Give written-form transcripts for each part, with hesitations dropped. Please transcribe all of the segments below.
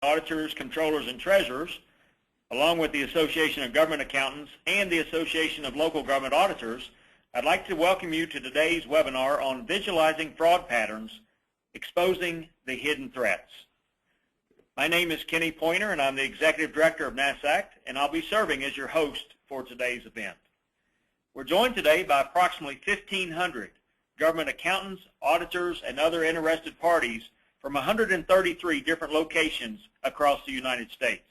auditors, controllers, and treasurers, along with the Association of Government Accountants and the Association of Local Government Auditors, I'd like to welcome you to today's webinar on visualizing fraud patterns, exposing the hidden threats. My name is Kenny Pointer, and I'm the Executive Director of NASACT, and I'll be serving as your host for today's event. We're joined today by approximately 1,500 government accountants, auditors, and other interested parties from 133 different locations across the United States.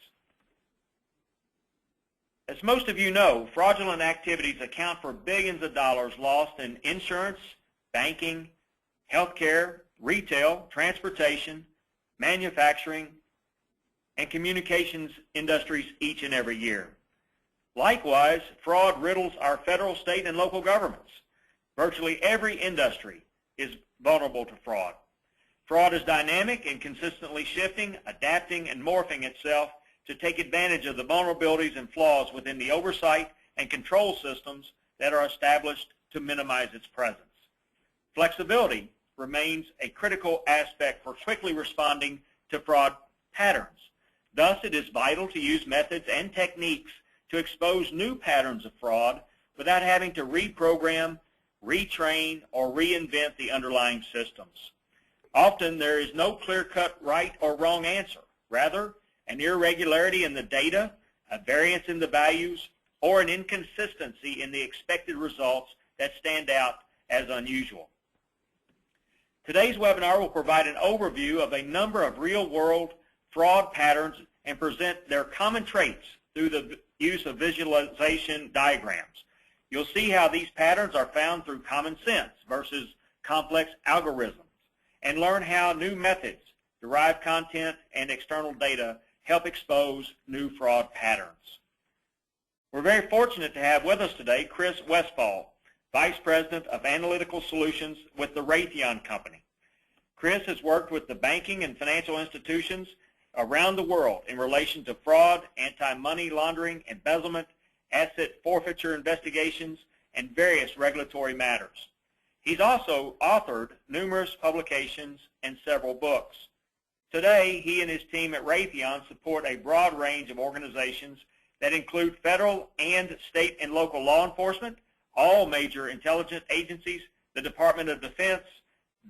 As most of you know, fraudulent activities account for billions of dollars lost in insurance, banking, healthcare, retail, transportation, manufacturing, and communications industries each and every year. Likewise, fraud riddles our federal, state, and local governments. Virtually every industry is vulnerable to fraud. Fraud is dynamic and consistently shifting, adapting, and morphing itself to take advantage of the vulnerabilities and flaws within the oversight and control systems that are established to minimize its presence. Flexibility remains a critical aspect for quickly responding to fraud patterns. Thus, it is vital to use methods and techniques to expose new patterns of fraud without having to reprogram, retrain, or reinvent the underlying systems. Often, there is no clear-cut right or wrong answer. Rather, an irregularity in the data, a variance in the values, or an inconsistency in the expected results that stand out as unusual. Today's webinar will provide an overview of a number of real-world fraud patterns and present their common traits through the use of visualization diagrams. You'll see how these patterns are found through common sense versus complex algorithms, and learn how new methods, derived content, and external data help expose new fraud patterns. We're very fortunate to have with us today Chris Westfall, Vice President of Analytical Solutions with the Raytheon Company. Chris has worked with the banking and financial institutions around the world in relation to fraud, anti-money laundering, embezzlement, asset forfeiture investigations, and various regulatory matters. He's also authored numerous publications and several books. Today, he and his team at Raytheon support a broad range of organizations that include federal and state and local law enforcement, all major intelligence agencies, the Department of Defense,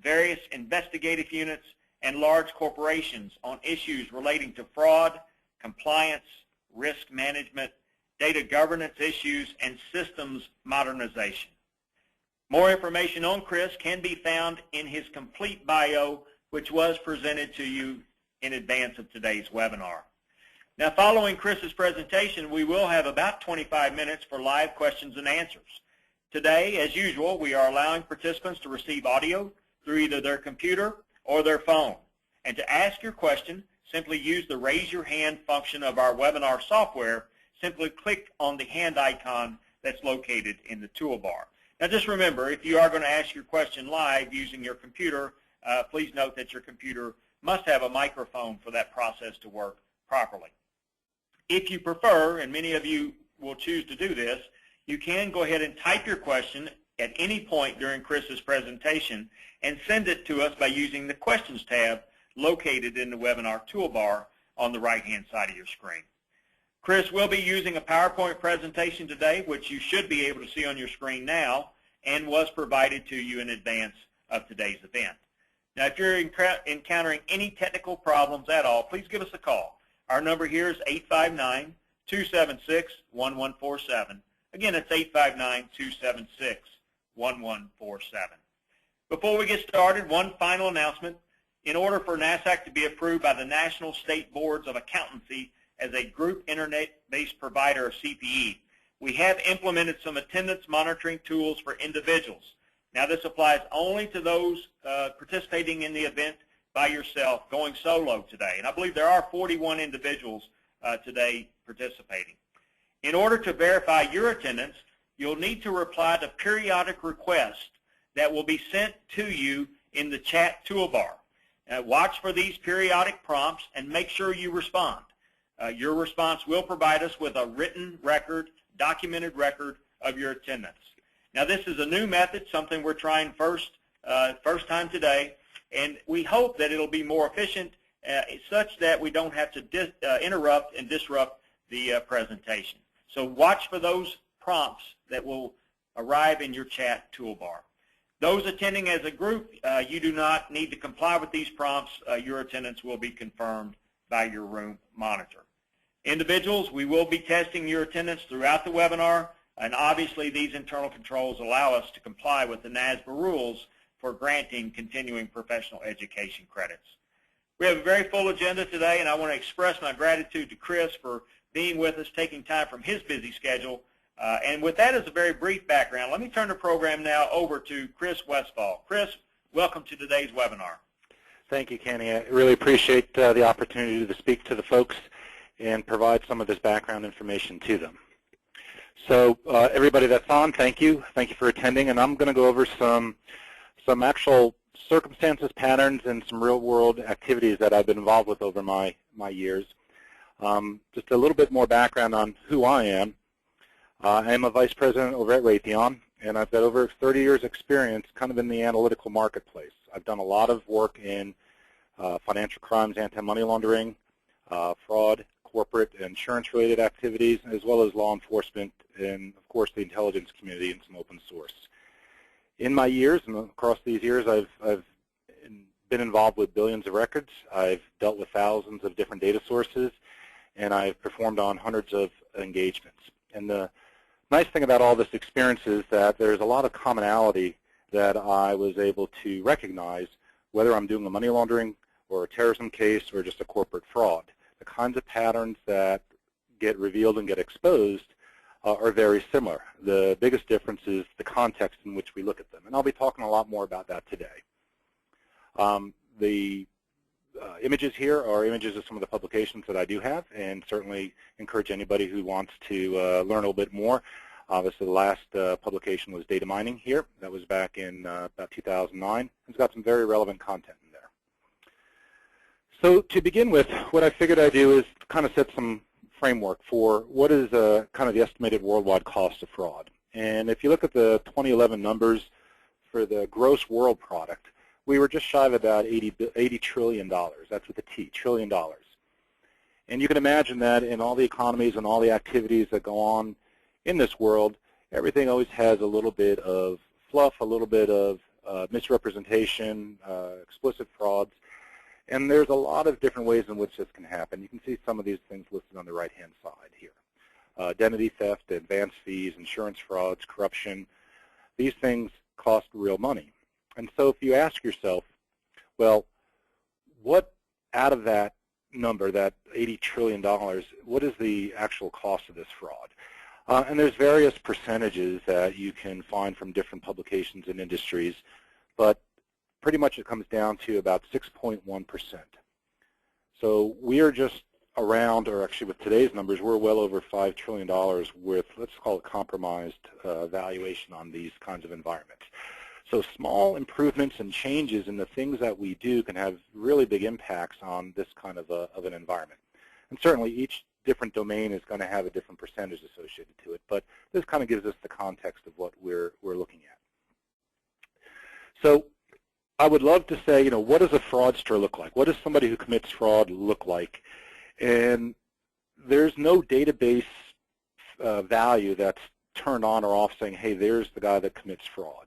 various investigative units, and large corporations on issues relating to fraud, compliance, risk management, data governance issues, and systems modernization. More information on Chris can be found in his complete bio, which was presented to you in advance of today's webinar. Now, following Chris's presentation, we will have about 25 minutes for live questions and answers. Today, as usual, we are allowing participants to receive audio through either their computer or their phone. And to ask your question, simply use the raise your hand function of our webinar software. Simply click on the hand icon that's located in the toolbar. Now, just remember, if you are going to ask your question live using your computer, please note that your computer must have a microphone for that process to work properly. If you prefer, and many of you will choose to do this, you can go ahead and type your question at any point during Chris's presentation and send it to us by using the Questions tab located in the webinar toolbar on the right-hand side of your screen. Chris will be using a PowerPoint presentation today, which you should be able to see on your screen now, and was provided to you in advance of today's event. Now, if you're encountering any technical problems at all, please give us a call. Our number here is 859-276-1147. Again, it's 859-276-1147. Before we get started, one final announcement. In order for NASACT to be approved by the National State Boards of Accountancy as a group internet-based provider of CPE, we have implemented some attendance monitoring tools for individuals. Now, this applies only to those participating in the event by yourself, going solo today. And I believe there are 41 individuals today participating. In order to verify your attendance, you'll need to reply to periodic requests that will be sent to you in the chat toolbar. Watch for these periodic prompts and make sure you respond. Your response will provide us with a written record, documented record of your attendance. Now, this is a new method, something we're trying first time today, and we hope that it'll be more efficient such that we don't have to interrupt and disrupt the presentation. So watch for those prompts that will arrive in your chat toolbar. Those attending as a group, you do not need to comply with these prompts. Your attendance will be confirmed by your room monitor. Individuals, we will be testing your attendance throughout the webinar, and obviously these internal controls allow us to comply with the NASBA rules for granting continuing professional education credits. We have a very full agenda today, and I want to express my gratitude to Chris for being with us, taking time from his busy schedule. And with that as a very brief background, let me turn the program now over to Chris Westfall. Chris, welcome to today's webinar. Thank you, Kenny. I really appreciate the opportunity to speak to the folks and provide some of this background information to them. So everybody that's on, thank you. Thank you for attending. And I'm going to go over some actual circumstances, patterns, and some real-world activities that I've been involved with over my years. Just a little bit more background on who I am. I am a vice president over at Raytheon, and I've got over 30 years experience kind of in the analytical marketplace. I've done a lot of work in financial crimes, anti-money laundering, fraud, corporate insurance-related activities, as well as law enforcement and, of course, the intelligence community and some open source. In my years, and across these years, I've been involved with billions of records. I've dealt with thousands of different data sources, and I've performed on hundreds of engagements. And the nice thing about all this experience is that there's a lot of commonality that I was able to recognize, whether I'm doing a money laundering or a terrorism case or just a corporate fraud. The kinds of patterns that get revealed and get exposed are very similar. The biggest difference is the context in which we look at them, and I'll be talking a lot more about that today. The images here are images of some of the publications that I do have, and certainly encourage anybody who wants to learn a little bit more. Obviously, the last publication was data mining here. That was back in about 2009. It's got some very relevant content in there. So to begin with, what I figured I'd do is kind of set some framework for what is kind of the estimated worldwide cost of fraud. And if you look at the 2011 numbers for the gross world product, we were just shy of about $80 trillion. That's with a T, trillion dollars. And you can imagine that in all the economies and all the activities that go on in this world, everything always has a little bit of fluff, a little bit of misrepresentation, explicit frauds. And there's a lot of different ways in which this can happen. You can see some of these things listed on the right-hand side here. Identity theft, advance fees, insurance frauds, corruption. These things cost real money. And so if you ask yourself, well, what out of that number, that $80 trillion, what is the actual cost of this fraud? And there's various percentages that you can find from different publications and industries, but pretty much it comes down to about 6.1%. So we are just around, or actually with today's numbers, we're well over $5 trillion with, let's call it compromised valuation on these kinds of environments. So small improvements and changes in the things that we do can have really big impacts on this kind of an environment. And certainly each different domain is going to have a different percentage associated to it, but this kind of gives us the context of what we're looking at. So I would love to say, what does a fraudster look like? What does somebody who commits fraud look like? And there's no database value that's turned on or off saying, hey, there's the guy that commits fraud.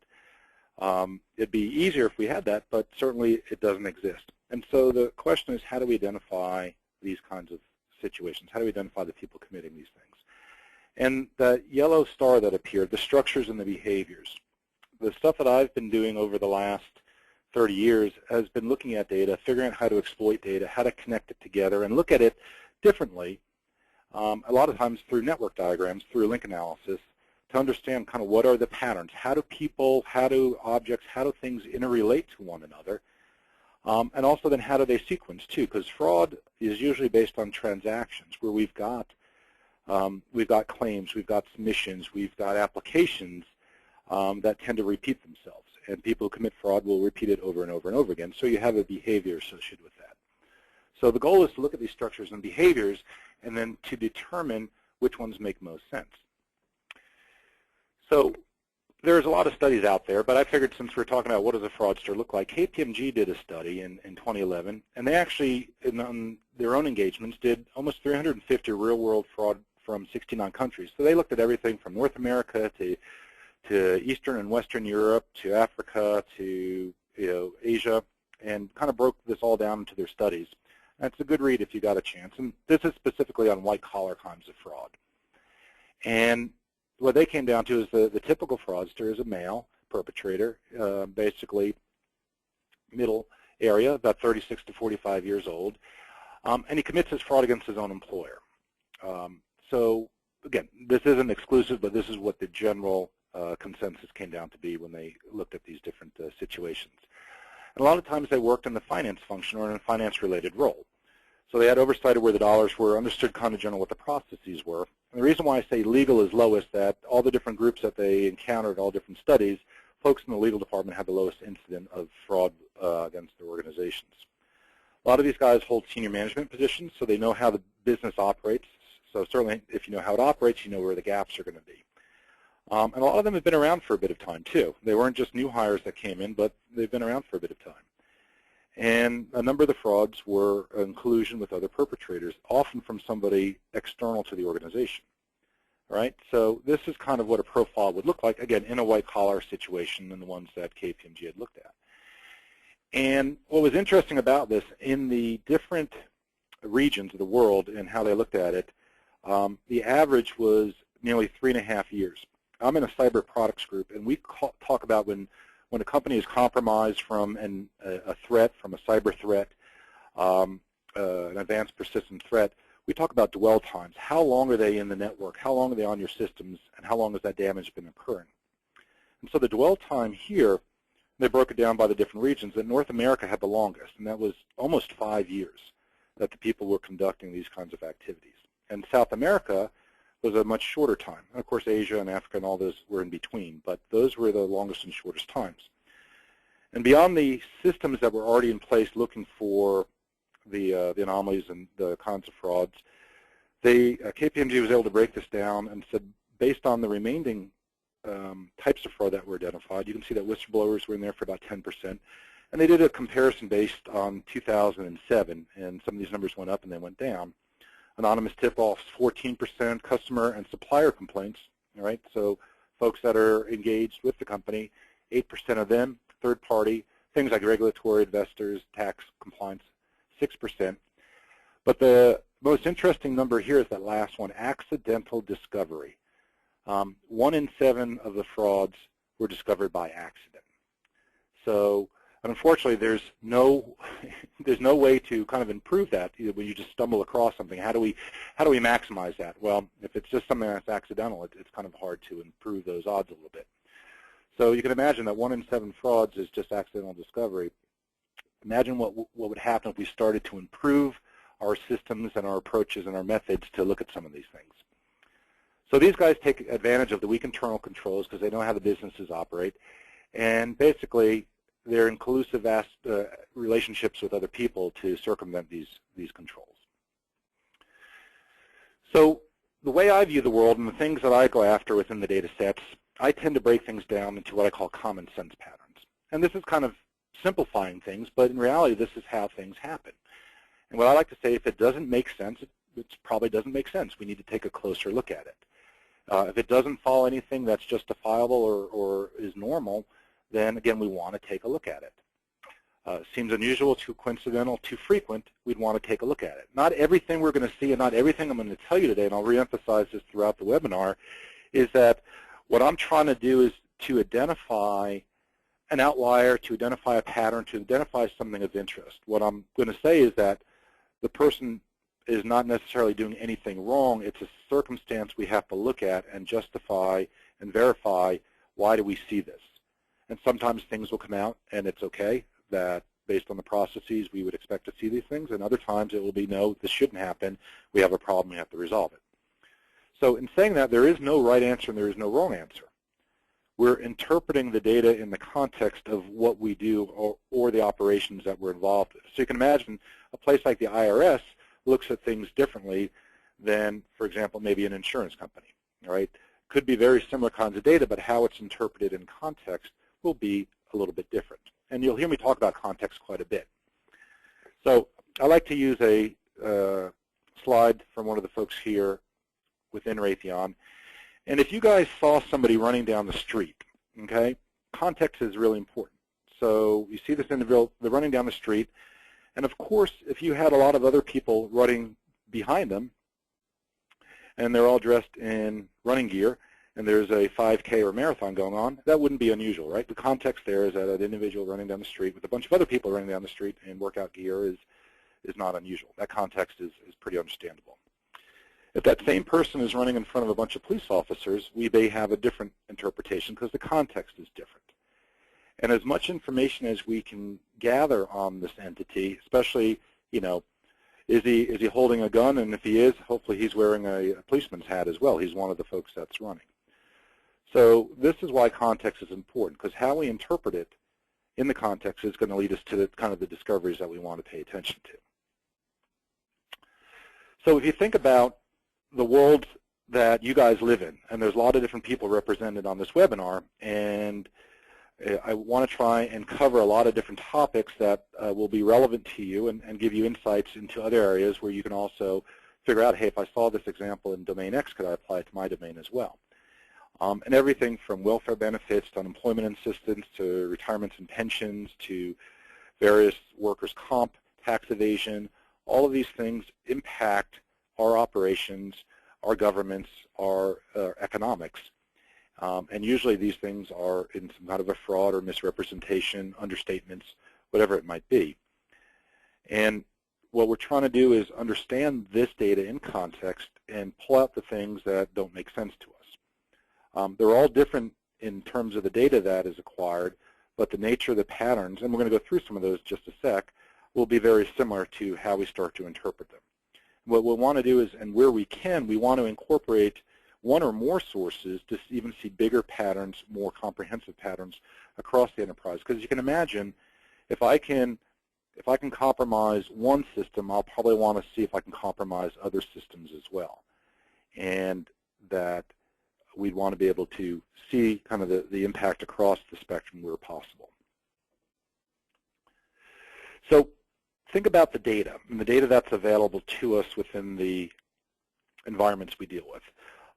It'd be easier if we had that, but certainly it doesn't exist. And so the question is, how do we identify these kinds of situations? How do we identify the people committing these things? And the yellow star that appeared, the structures and the behaviors. The stuff that I've been doing over the last 30 years has been looking at data, figuring out how to exploit data, how to connect it together, and look at it differently, a lot of times through network diagrams, through link analysis, to understand kind of what are the patterns. How do people, how do objects, how do things interrelate to one another? And also then how do they sequence too? Because fraud is usually based on transactions where we've got claims, we've got submissions, we've got applications that tend to repeat themselves. And people who commit fraud will repeat it over and over and over again. So you have a behavior associated with that. So the goal is to look at these structures and behaviors and then to determine which ones make most sense. So there's a lot of studies out there, but I figured since we're talking about what does a fraudster look like, KPMG did a study in 2011, and they actually, on their own engagements, did almost 350 real-world fraud from 69 countries. So they looked at everything from North America to Eastern and Western Europe to Africa to Asia, and kind of broke this all down into their studies. And it's a good read if you got a chance. And this is specifically on white-collar crimes of fraud. And what they came down to is the typical fraudster is a male perpetrator, basically middle area, about 36 to 45 years old, and he commits his fraud against his own employer. So again, this isn't exclusive, but this is what the general consensus came down to be when they looked at these different situations. And a lot of times they worked in the finance function or in a finance-related role. So they had oversight of where the dollars were, understood kind of general what the processes were. And the reason why I say legal is lowest, that all the different groups that they encountered, all different studies, folks in the legal department had the lowest incident of fraud against their organizations. A lot of these guys hold senior management positions, so they know how the business operates. So certainly if you know how it operates, you know where the gaps are going to be. And a lot of them have been around for a bit of time, too. They weren't just new hires that came in, but they've been around for a bit of time. And a number of the frauds were in collusion with other perpetrators, often from somebody external to the organization. Right? So this is kind of what a profile would look like, again, in a white-collar situation than the ones that KPMG had looked at. And what was interesting about this, in the different regions of the world and how they looked at it, the average was nearly 3.5 years. I'm in a cyber products group, and we talk about when a company is compromised from a threat, from a cyber threat, an advanced persistent threat, we talk about dwell times. How long are they in the network? How long are they on your systems? And how long has that damage been occurring? And so the dwell time here, they broke it down by the different regions, that North America had the longest, and that was almost 5 years that the people were conducting these kinds of activities. And South America was a much shorter time. And of course, Asia and Africa and all those were in between, but those were the longest and shortest times. And beyond the systems that were already in place looking for the anomalies and the kinds of frauds, KPMG was able to break this down and said, based on the remaining types of fraud that were identified, you can see that whistleblowers were in there for about 10%. And they did a comparison based on 2007, and some of these numbers went up and they went down. Anonymous tip-offs, 14%, customer and supplier complaints, all right? So folks that are engaged with the company, 8% of them, third party, things like regulatory, investors, tax compliance, 6%. But the most interesting number here is that last one, accidental discovery. 1 in 7 of the frauds were discovered by accident. So unfortunately, there's no way to kind of improve that when you just stumble across something. How do we maximize that? Well, if it's just something that's accidental, it's kind of hard to improve those odds a little bit. So you can imagine that 1 in 7 frauds is just accidental discovery. Imagine what would happen if we started to improve our systems and our approaches and our methods to look at some of these things. So these guys take advantage of the weak internal controls because they know how the businesses operate, and basically they're in collusive relationships with other people to circumvent these controls. So the way I view the world and the things that I go after within the data sets, I tend to break things down into what I call common sense patterns. And this is kind of simplifying things, but in reality, this is how things happen. And what I like to say, if it doesn't make sense, it probably doesn't make sense. We need to take a closer look at it. If it doesn't follow anything that's justifiable or is normal, then again, we want to take a look at it. Seems unusual, too coincidental, too frequent, we'd want to take a look at it. Not everything we're going to see and not everything I'm going to tell you today, and I'll reemphasize this throughout the webinar, is that what I'm trying to do is to identify an outlier, to identify a pattern, to identify something of interest. What I'm going to say is that the person is not necessarily doing anything wrong. It's a circumstance we have to look at and justify and verify, why do we see this? And sometimes things will come out and it's okay, that based on the processes we would expect to see these things, and other times it will be, no, this shouldn't happen, we have a problem, we have to resolve it. So in saying that, there is no right answer and there is no wrong answer. We're interpreting the data in the context of what we do or the operations that we're involved with. So you can imagine a place like the IRS looks at things differently than, for example, maybe an insurance company, all right? could be very similar kinds of data, but how it's interpreted in context will be a little bit different. And you'll hear me talk about context quite a bit. So I like to use a slide from one of the folks here within Raytheon. And if you guys saw somebody running down the street, okay, context is really important. So you see this individual, they're running down the street, and of course, if you had a lot of other people running behind them, and they're all dressed in running gear, and there's a 5K or marathon going on, that wouldn't be unusual, right? The context there is that an individual running down the street with a bunch of other people running down the street in workout gear is not unusual. That context is pretty understandable. If that same person is running in front of a bunch of police officers, we may have a different interpretation because the context is different. And as much information as we can gather on this entity, especially, you know, is he holding a gun? And if he is, hopefully he's wearing a policeman's hat as well. He's one of the folks that's running. So this is why context is important, because how we interpret it in the context is going to lead us to the kind of the discoveries that we want to pay attention to. So if you think about the world that you guys live in, and there's a lot of different people represented on this webinar, and I want to try and cover a lot of different topics that will be relevant to you and give you insights into other areas where you can also figure out, hey, if I saw this example in domain X, could I apply it to my domain as well? And everything from welfare benefits to unemployment assistance to retirements and pensions to various workers' comp, tax evasion, all of these things impact our operations, our governments, our economics. And usually these things are in some kind of a fraud or misrepresentation, understatements, whatever it might be. And what we're trying to do is understand this data in context and pull out the things that don't make sense to us. They're all different in terms of the data that is acquired, but the nature of the patterns, and we're going to go through some of those in just a sec, will be very similar to how we start to interpret them. What we'll want to do is, and where we can, we want to incorporate one or more sources to even see bigger patterns, more comprehensive patterns across the enterprise. Because you can imagine, if I can compromise one system, I'll probably want to see if I can compromise other systems as well. And that we'd want to be able to see kind of the impact across the spectrum where possible. So think about the data, and the data that's available to us within the environments we deal with.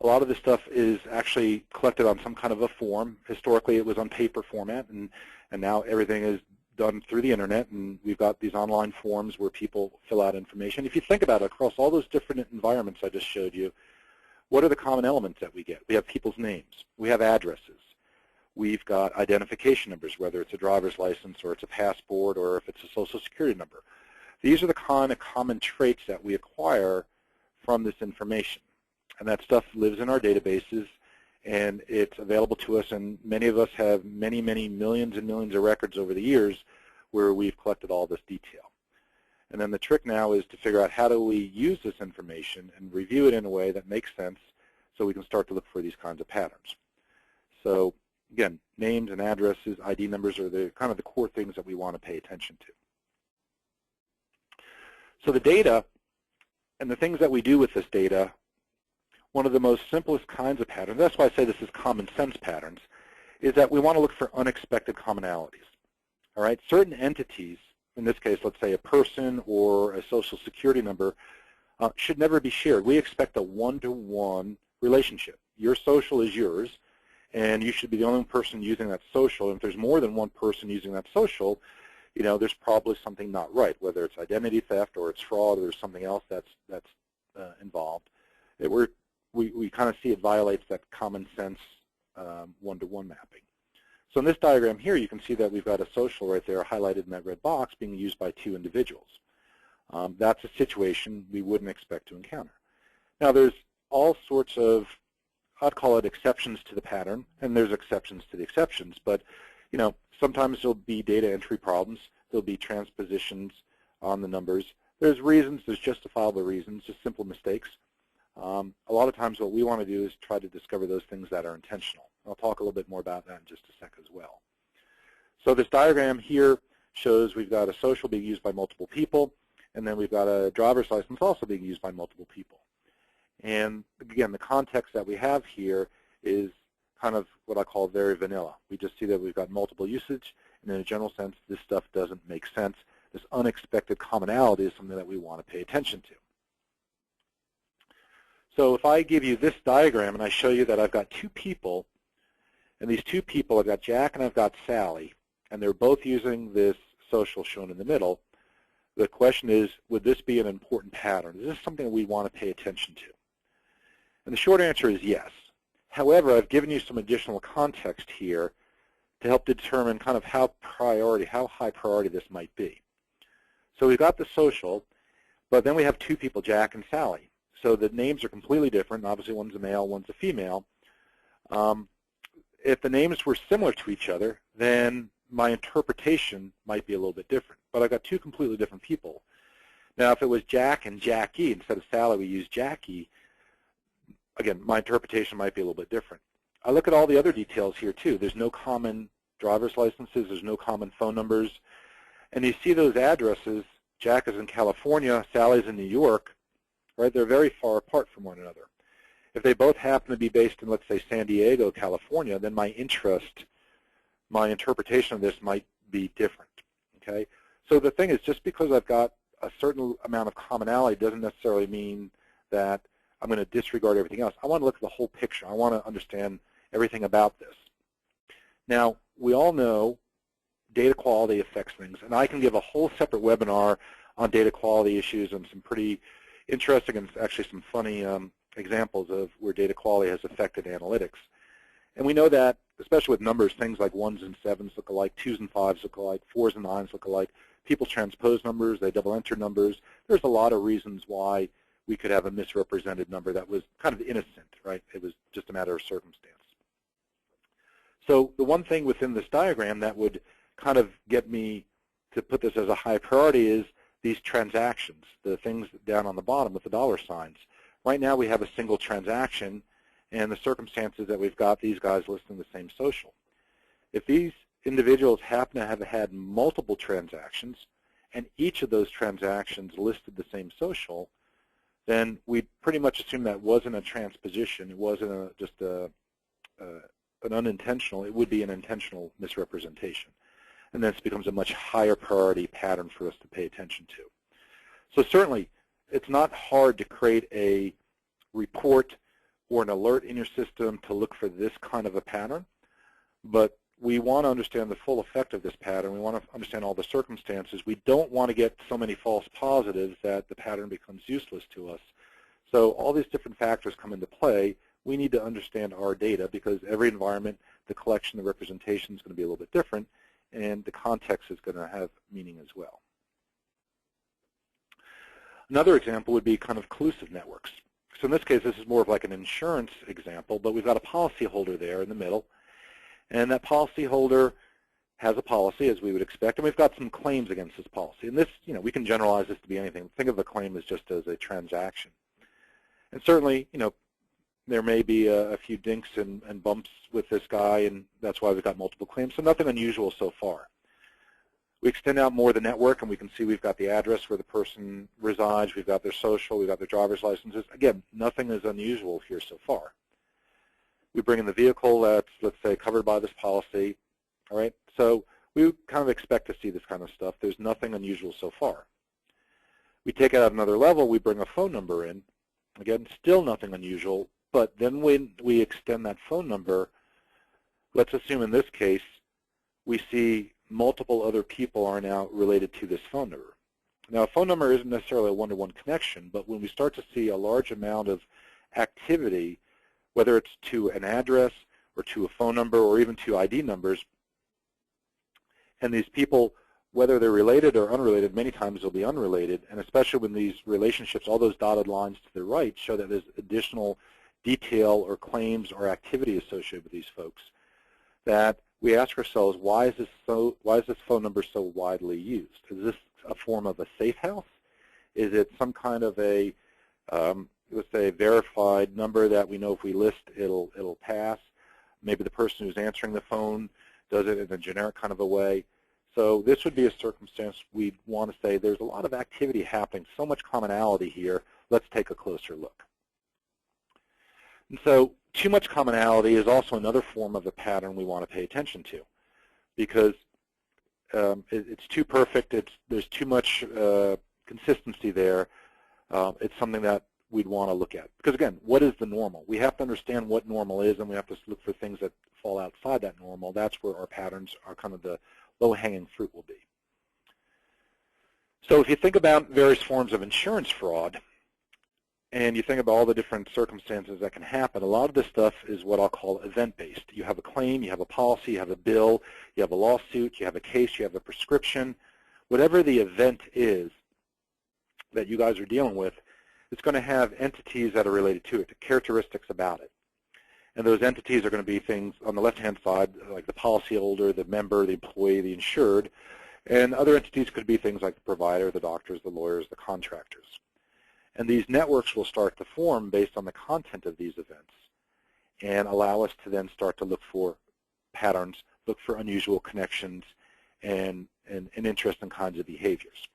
A lot of this stuff is actually collected on some kind of a form. Historically, it was on paper format, and now everything is done through the internet, and we've got these online forms where people fill out information. If you think about it, across all those different environments I just showed you, what are the common elements that we get? We have people's names. We have addresses. We've got identification numbers, whether it's a driver's license or it's a passport or if it's a social security number. These are the kind of common traits that we acquire from this information. And that stuff lives in our databases, and it's available to us, and many of us have many, many millions and millions of records over the years where we've collected all this detail. And then the trick now is to figure out how do we use this information and review it in a way that makes sense so we can start to look for these kinds of patterns. So again, names and addresses, ID numbers are the kind of the core things that we want to pay attention to. So the data and the things that we do with this data, one of the most simplest kinds of patterns, that's why I say this is common sense patterns, is that we want to look for unexpected commonalities. All right, certain entities, in this case, let's say a person or a social security number, should never be shared. We expect a one-to-one relationship. Your social is yours, and you should be the only person using that social. And if there's more than one person using that social, you know, there's probably something not right, whether it's identity theft or it's fraud or there's something else that's involved. We kind of see it violates that common sense one-to-one mapping. So in this diagram here, you can see that we've got a social right there highlighted in that red box being used by two individuals. That's a situation we wouldn't expect to encounter. Now there's all sorts of, I'd call it exceptions to the pattern, and there's exceptions to the exceptions, but you know, sometimes there'll be data entry problems, there'll be transpositions on the numbers. There's reasons, there's justifiable reasons, just simple mistakes. A lot of times what we want to do is try to discover those things that are intentional. I'll talk a little bit more about that in just a sec as well. So this diagram here shows we've got a social being used by multiple people, and then we've got a driver's license also being used by multiple people. And again, the context that we have here is kind of what I call very vanilla. We just see that we've got multiple usage, and in a general sense, this stuff doesn't make sense. This unexpected commonality is something that we want to pay attention to. So if I give you this diagram and I show you that I've got two people, and these two people, I've got Jack and I've got Sally, and they're both using this social shown in the middle, the question is, would this be an important pattern? Is this something that we want to pay attention to? And the short answer is yes. However, I've given you some additional context here to help determine kind of how high priority this might be. So we've got the social, but then we have two people, Jack and Sally. So the names are completely different. Obviously, one's a male, one's a female. If the names were similar to each other, then my interpretation might be a little bit different. But I've got two completely different people. Now, if it was Jack and Jackie, instead of Sally, we use Jackie, again, my interpretation might be a little bit different. I look at all the other details here, too. There's no common driver's licenses. There's no common phone numbers. And you see those addresses. Jack is in California. Sally's in New York. Right? They're very far apart from one another. If they both happen to be based in, let's say, San Diego, California, then my interpretation of this might be different. Okay? So the thing is, just because I've got a certain amount of commonality doesn't necessarily mean that I'm going to disregard everything else. I want to look at the whole picture. I want to understand everything about this. Now, we all know data quality affects things, and I can give a whole separate webinar on data quality issues and some pretty interesting and actually some funny examples of where data quality has affected analytics. And we know that, especially with numbers, things like 1s and 7s look alike, 2s and 5s look alike, 4s and 9s look alike. People transpose numbers, they double enter numbers. There's a lot of reasons why we could have a misrepresented number that was kind of innocent, right? It was just a matter of circumstance. So the one thing within this diagram that would kind of get me to put this as a high priority is these transactions, the things down on the bottom with the dollar signs. Right now we have a single transaction, and the circumstances that we've got these guys listing the same social. If these individuals happen to have had multiple transactions, and each of those transactions listed the same social, then we pretty much assume that wasn't a transposition. It wasn't just an unintentional. It would be an intentional misrepresentation. And this becomes a much higher priority pattern for us to pay attention to. So certainly, it's not hard to create a report or an alert in your system to look for this kind of a pattern, but we want to understand the full effect of this pattern. We want to understand all the circumstances. We don't want to get so many false positives that the pattern becomes useless to us. So all these different factors come into play. We need to understand our data because every environment, the collection, the representation is going to be a little bit different, and the context is going to have meaning as well. Another example would be kind of collusive networks. So in this case, this is more of like an insurance example, but we've got a policyholder there in the middle, and that policyholder has a policy, as we would expect, and we've got some claims against this policy. And this, we can generalize this to be anything. Think of the claim as just as a transaction. And certainly, there may be a few dinks and bumps with this guy, and that's why we've got multiple claims. So nothing unusual so far. We extend out more the network, and we can see we've got the address where the person resides, we've got their social, we've got their driver's licenses. Again, nothing is unusual here so far. We bring in the vehicle that's, let's say, covered by this policy. All right, so we kind of expect to see this kind of stuff. There's nothing unusual so far. We take it out another level, we bring a phone number in. Again, still nothing unusual, but then when we extend that phone number, let's assume in this case, we see multiple other people are now related to this phone number. Now, a phone number isn't necessarily a one-to-one connection, but when we start to see a large amount of activity, whether it's to an address or to a phone number or even to ID numbers, and these people, whether they're related or unrelated, many times they'll be unrelated, and especially when these relationships, all those dotted lines to the right, show that there's additional detail or claims or activity associated with these folks, that we ask ourselves, why is this phone number so widely used? Is this a form of a safe house? Is it some kind of a, let's say, verified number that we know if we list, it'll pass? Maybe the person who's answering the phone does it in a generic kind of a way. So this would be a circumstance we'd want to say there's a lot of activity happening, so much commonality here, let's take a closer look. And so too much commonality is also another form of a pattern we want to pay attention to, because it's too perfect, there's too much consistency there. It's something that we'd want to look at. Because again, what is the normal? We have to understand what normal is, and we have to look for things that fall outside that normal. That's where our patterns are kind of the low-hanging fruit will be. So if you think about various forms of insurance fraud, and you think about all the different circumstances that can happen, a lot of this stuff is what I'll call event-based. You have a claim, you have a policy, you have a bill, you have a lawsuit, you have a case, you have a prescription. Whatever the event is that you guys are dealing with, it's going to have entities that are related to it, the characteristics about it. And those entities are going to be things on the left-hand side, like the policyholder, the member, the employee, the insured. And other entities could be things like the provider, the doctors, the lawyers, the contractors. And these networks will start to form based on the content of these events and allow us to then start to look for patterns, look for unusual connections, and interesting kinds of behaviors.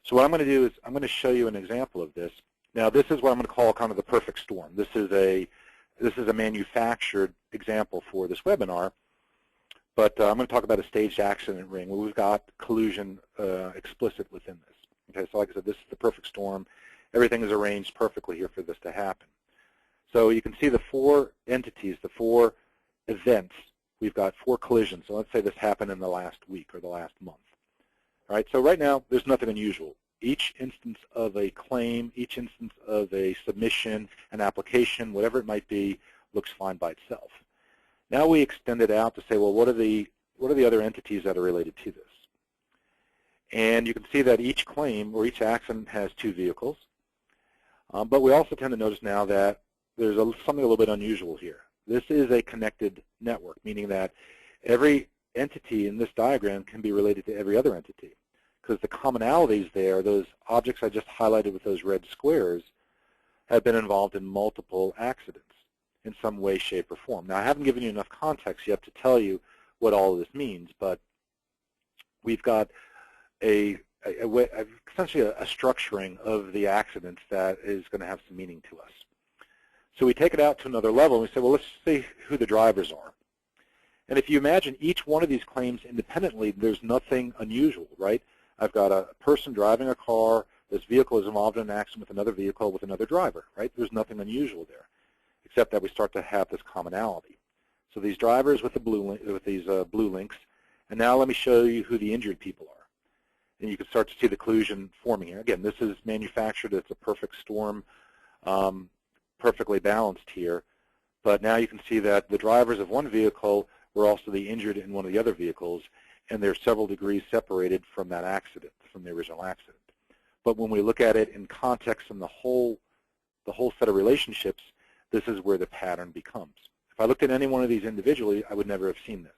So what I'm going to do is I'm going to show you an example of this. Now this is what I'm going to call kind of the perfect storm. This is a manufactured example for this webinar, but I'm going to talk about a staged accident ring where we've got collusion explicit within this. Okay, so like I said, this is the perfect storm. Everything is arranged perfectly here for this to happen. So you can see the four entities, the four events. We've got four collisions. So let's say this happened in the last week or the last month. All right, so right now there's nothing unusual. Each instance of a claim, each instance of a submission, an application, whatever it might be, looks fine by itself. Now we extend it out to say, well, what are the other entities that are related to this? And you can see that each claim or each accident has two vehicles. But we also tend to notice now that there's something a little bit unusual here. This is a connected network, meaning that every entity in this diagram can be related to every other entity, because the commonalities there, those objects I just highlighted with those red squares, have been involved in multiple accidents in some way, shape, or form. Now, I haven't given you enough context yet to tell you what all of this means, but we've got essentially a structuring of the accidents that is going to have some meaning to us. So we take it out to another level and we say, well, let's see who the drivers are. And if you imagine each one of these claims independently, there's nothing unusual, right? I've got a person driving a car. This vehicle is involved in an accident with another vehicle with another driver, right? There's nothing unusual there, except that we start to have this commonality. So these drivers with these blue links, and now let me show you who the injured people are. And you can start to see the collusion forming here. Again, this is manufactured. It's a perfect storm, perfectly balanced here. But now you can see that the drivers of one vehicle were also the injured in one of the other vehicles, and they're several degrees separated from that accident, from the original accident. But when we look at it in context and the whole set of relationships, this is where the pattern becomes. If I looked at any one of these individually, I would never have seen this.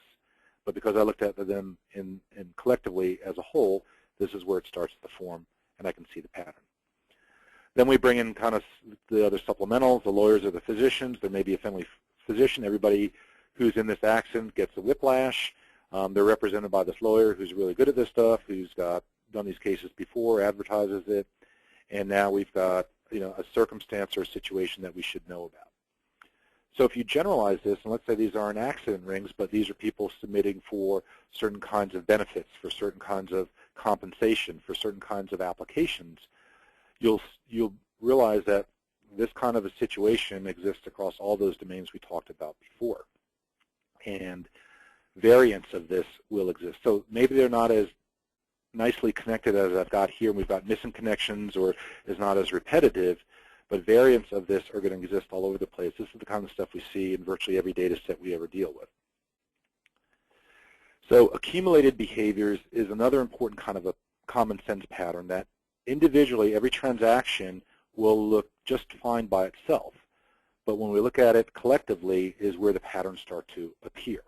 But because I looked at them in collectively as a whole, this is where it starts to form, and I can see the pattern. Then we bring in kind of the other supplementals, the lawyers or the physicians. There may be a family physician. Everybody who's in this accident gets a whiplash. They're represented by this lawyer who's really good at this stuff, who's done these cases before, advertises it, and now we've got a circumstance or a situation that we should know about. So if you generalize this, and let's say these aren't accident rings, but these are people submitting for certain kinds of benefits, for certain kinds of compensation, for certain kinds of applications, you'll realize that this kind of a situation exists across all those domains we talked about before. And variants of this will exist. So maybe they're not as nicely connected as I've got here. We've got missing connections, or is not as repetitive, but variants of this are going to exist all over the place. This is the kind of stuff we see in virtually every data set we ever deal with. So accumulated behaviors is another important kind of a common sense pattern that individually every transaction will look just fine by itself. But when we look at it collectively is where the patterns start to appear.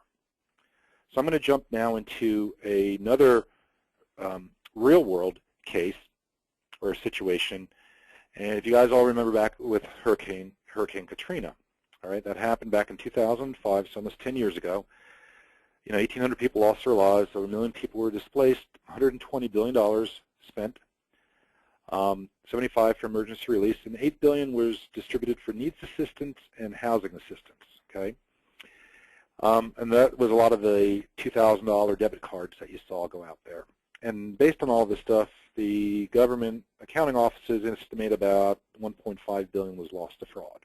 So I'm going to jump now into another real-world case or situation. And if you guys all remember back with Hurricane Katrina, all right, that happened back in 2005, so almost 10 years ago. 1,800 people lost their lives, over 1 million people were displaced, $120 billion spent. $75 for emergency release, and $8 billion was distributed for needs assistance and housing assistance. Okay, and that was a lot of the $2,000 debit cards that you saw go out there. And based on all this stuff, the government accounting offices estimate about $1.5 billion was lost to fraud.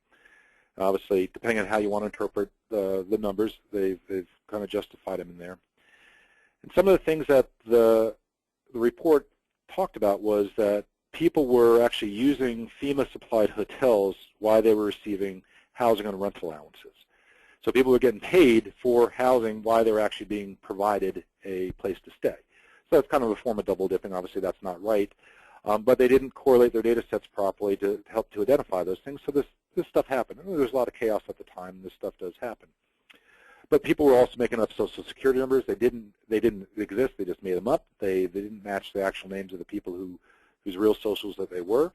Obviously, depending on how you want to interpret the numbers, they've kind of justified them in there. And some of the things that the report talked about was that people were actually using FEMA-supplied hotels while they were receiving housing and rental allowances. So people were getting paid for housing while they were actually being provided a place to stay. So it's kind of a form of double dipping. Obviously, that's not right. But they didn't correlate their data sets properly to help to identify those things. So this stuff happened. And there was a lot of chaos at the time, and this stuff does happen. But people were also making up Social Security numbers. They didn't exist. They just made them up. They didn't match the actual names of the people whose real socials that they were.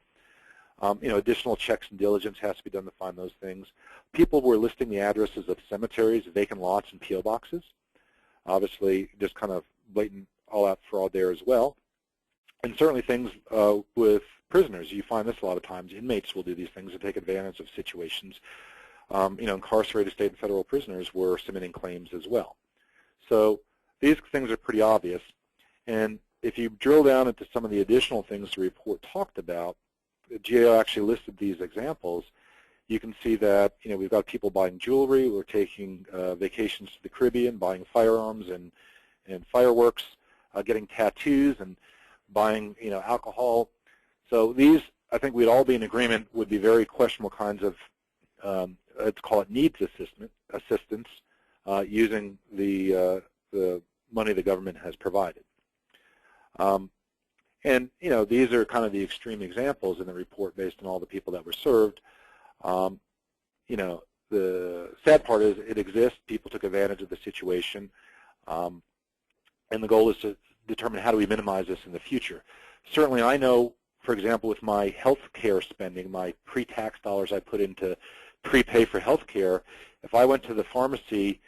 Additional checks and diligence has to be done to find those things. People were listing the addresses of cemeteries, vacant lots, and P.O. boxes. Obviously, just kind of blatant all-out fraud there as well. And certainly things with prisoners. You find this a lot of times. Inmates will do these things and take advantage of situations. Incarcerated state and federal prisoners were submitting claims as well. So these things are pretty obvious. And if you drill down into some of the additional things the report talked about, the GAO actually listed these examples. You can see that we've got people buying jewelry, we're taking vacations to the Caribbean, buying firearms and fireworks, getting tattoos and buying alcohol. So these, I think we'd all be in agreement, would be very questionable kinds of let's call it needs assistance using the money the government has provided. And these are kind of the extreme examples in the report based on all the people that were served. The sad part is it exists. People took advantage of the situation. And the goal is to determine how do we minimize this in the future. Certainly I know, for example, with my health care spending, my pre-tax dollars I put into prepay for health care, if I went to the pharmacy,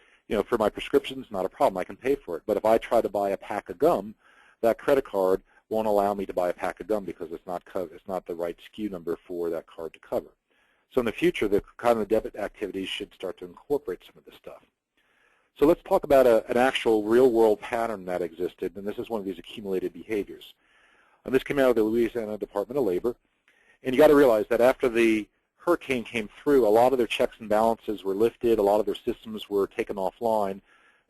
for my prescriptions, not a problem, I can pay for it. But if I try to buy a pack of gum, that credit card won't allow me to buy a pack of gum because it's not the right SKU number for that card to cover. So in the future, the kind of debit activities should start to incorporate some of this stuff. So let's talk about an actual real-world pattern that existed, and this is one of these accumulated behaviors. And this came out of the Louisiana Department of Labor. And you got to realize that after the hurricane came through, a lot of their checks and balances were lifted, a lot of their systems were taken offline,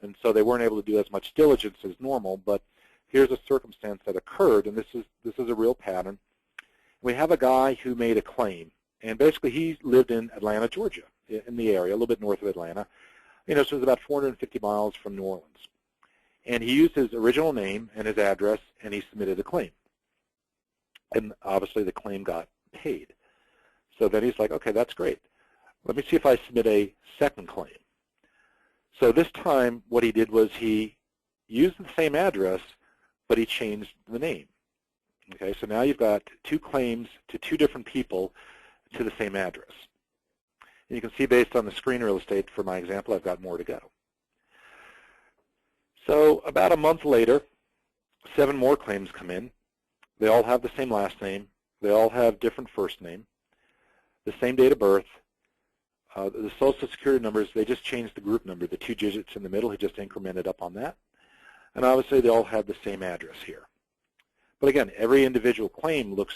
and so they weren't able to do as much diligence as normal. But here's a circumstance that occurred, and this is a real pattern. We have a guy who made a claim, and basically he lived in Atlanta, Georgia, in the area, a little bit north of Atlanta. So it was about 450 miles from New Orleans. And he used his original name and his address, and he submitted a claim. And obviously the claim got paid. So then he's like, okay, that's great. Let me see if I submit a second claim. So this time what he did was he used the same address, but he changed the name. Okay, so now you've got two claims to two different people to the same address. And you can see based on the screen real estate for my example, I've got more to go. So about a month later, 7 more claims come in. They all have the same last name. They all have different first name, the same date of birth. The Social Security numbers, they just changed the group number. The 2 digits in the middle, he just incremented up on that. And obviously they all have the same address here. But again, every individual claim looks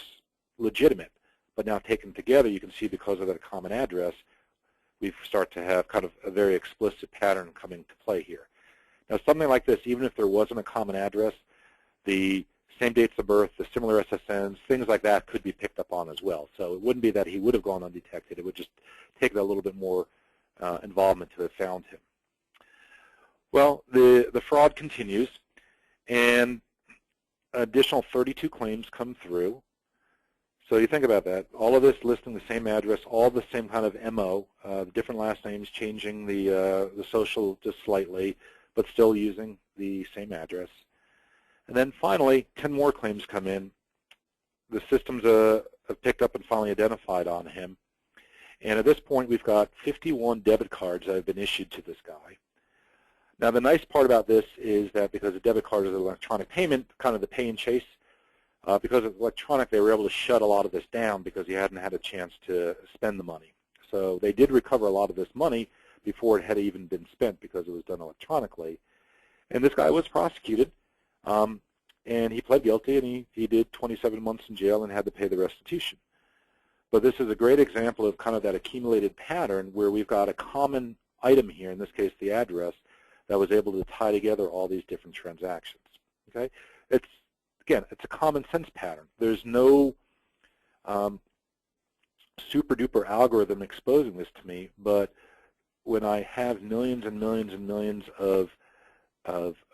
legitimate. But now taken together, you can see because of that common address, we start to have kind of a very explicit pattern coming to play here. Now something like this, even if there wasn't a common address, the same dates of birth, the similar SSNs, things like that could be picked up on as well. So it wouldn't be that he would have gone undetected. It would just take a little bit more involvement to have found him. Well, the fraud continues, and additional 32 claims come through. So you think about that. All of this listing the same address, all the same kind of MO, different last names, changing the social just slightly, but still using the same address. And then finally, 10 more claims come in. The systems have picked up and finally identified on him. And at this point, we've got 51 debit cards that have been issued to this guy. Now, the nice part about this is that because a debit card is an electronic payment, kind of the pay and chase, Because it's electronic, they were able to shut a lot of this down because you hadn't had a chance to spend the money. So they did recover a lot of this money before it had even been spent because it was done electronically. And this guy was prosecuted, and he pled guilty, and he did 27 months in jail and had to pay the restitution. But this is a great example of kind of that accumulated pattern where we've got a common item here, in this case the address, that was able to tie together all these different transactions. Okay, again, it's a common sense pattern. There's no super duper algorithm exposing this to me, but when I have millions and millions and millions of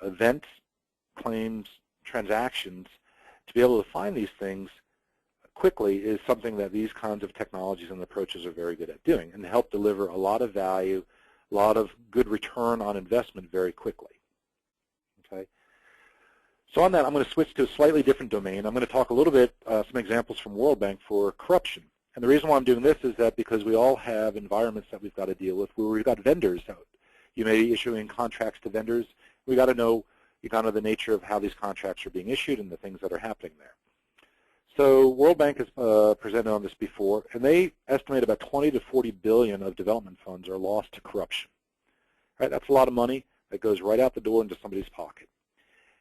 events, claims, transactions, to be able to find these things quickly is something that these kinds of technologies and approaches are very good at doing, and help deliver a lot of value, a lot of good return on investment very quickly. Okay. So on that, I'm going to switch to a slightly different domain. I'm going to talk a little bit, some examples from World Bank for corruption. And the reason why I'm doing this is that because we all have environments that we've got to deal with where we've got vendors out. You may be issuing contracts to vendors. We've got to know kind of the nature of how these contracts are being issued and the things that are happening there. So World Bank has presented on this before, and they estimate about 20 to 40 billion of development funds are lost to corruption. Right? That's a lot of money that goes right out the door into somebody's pocket.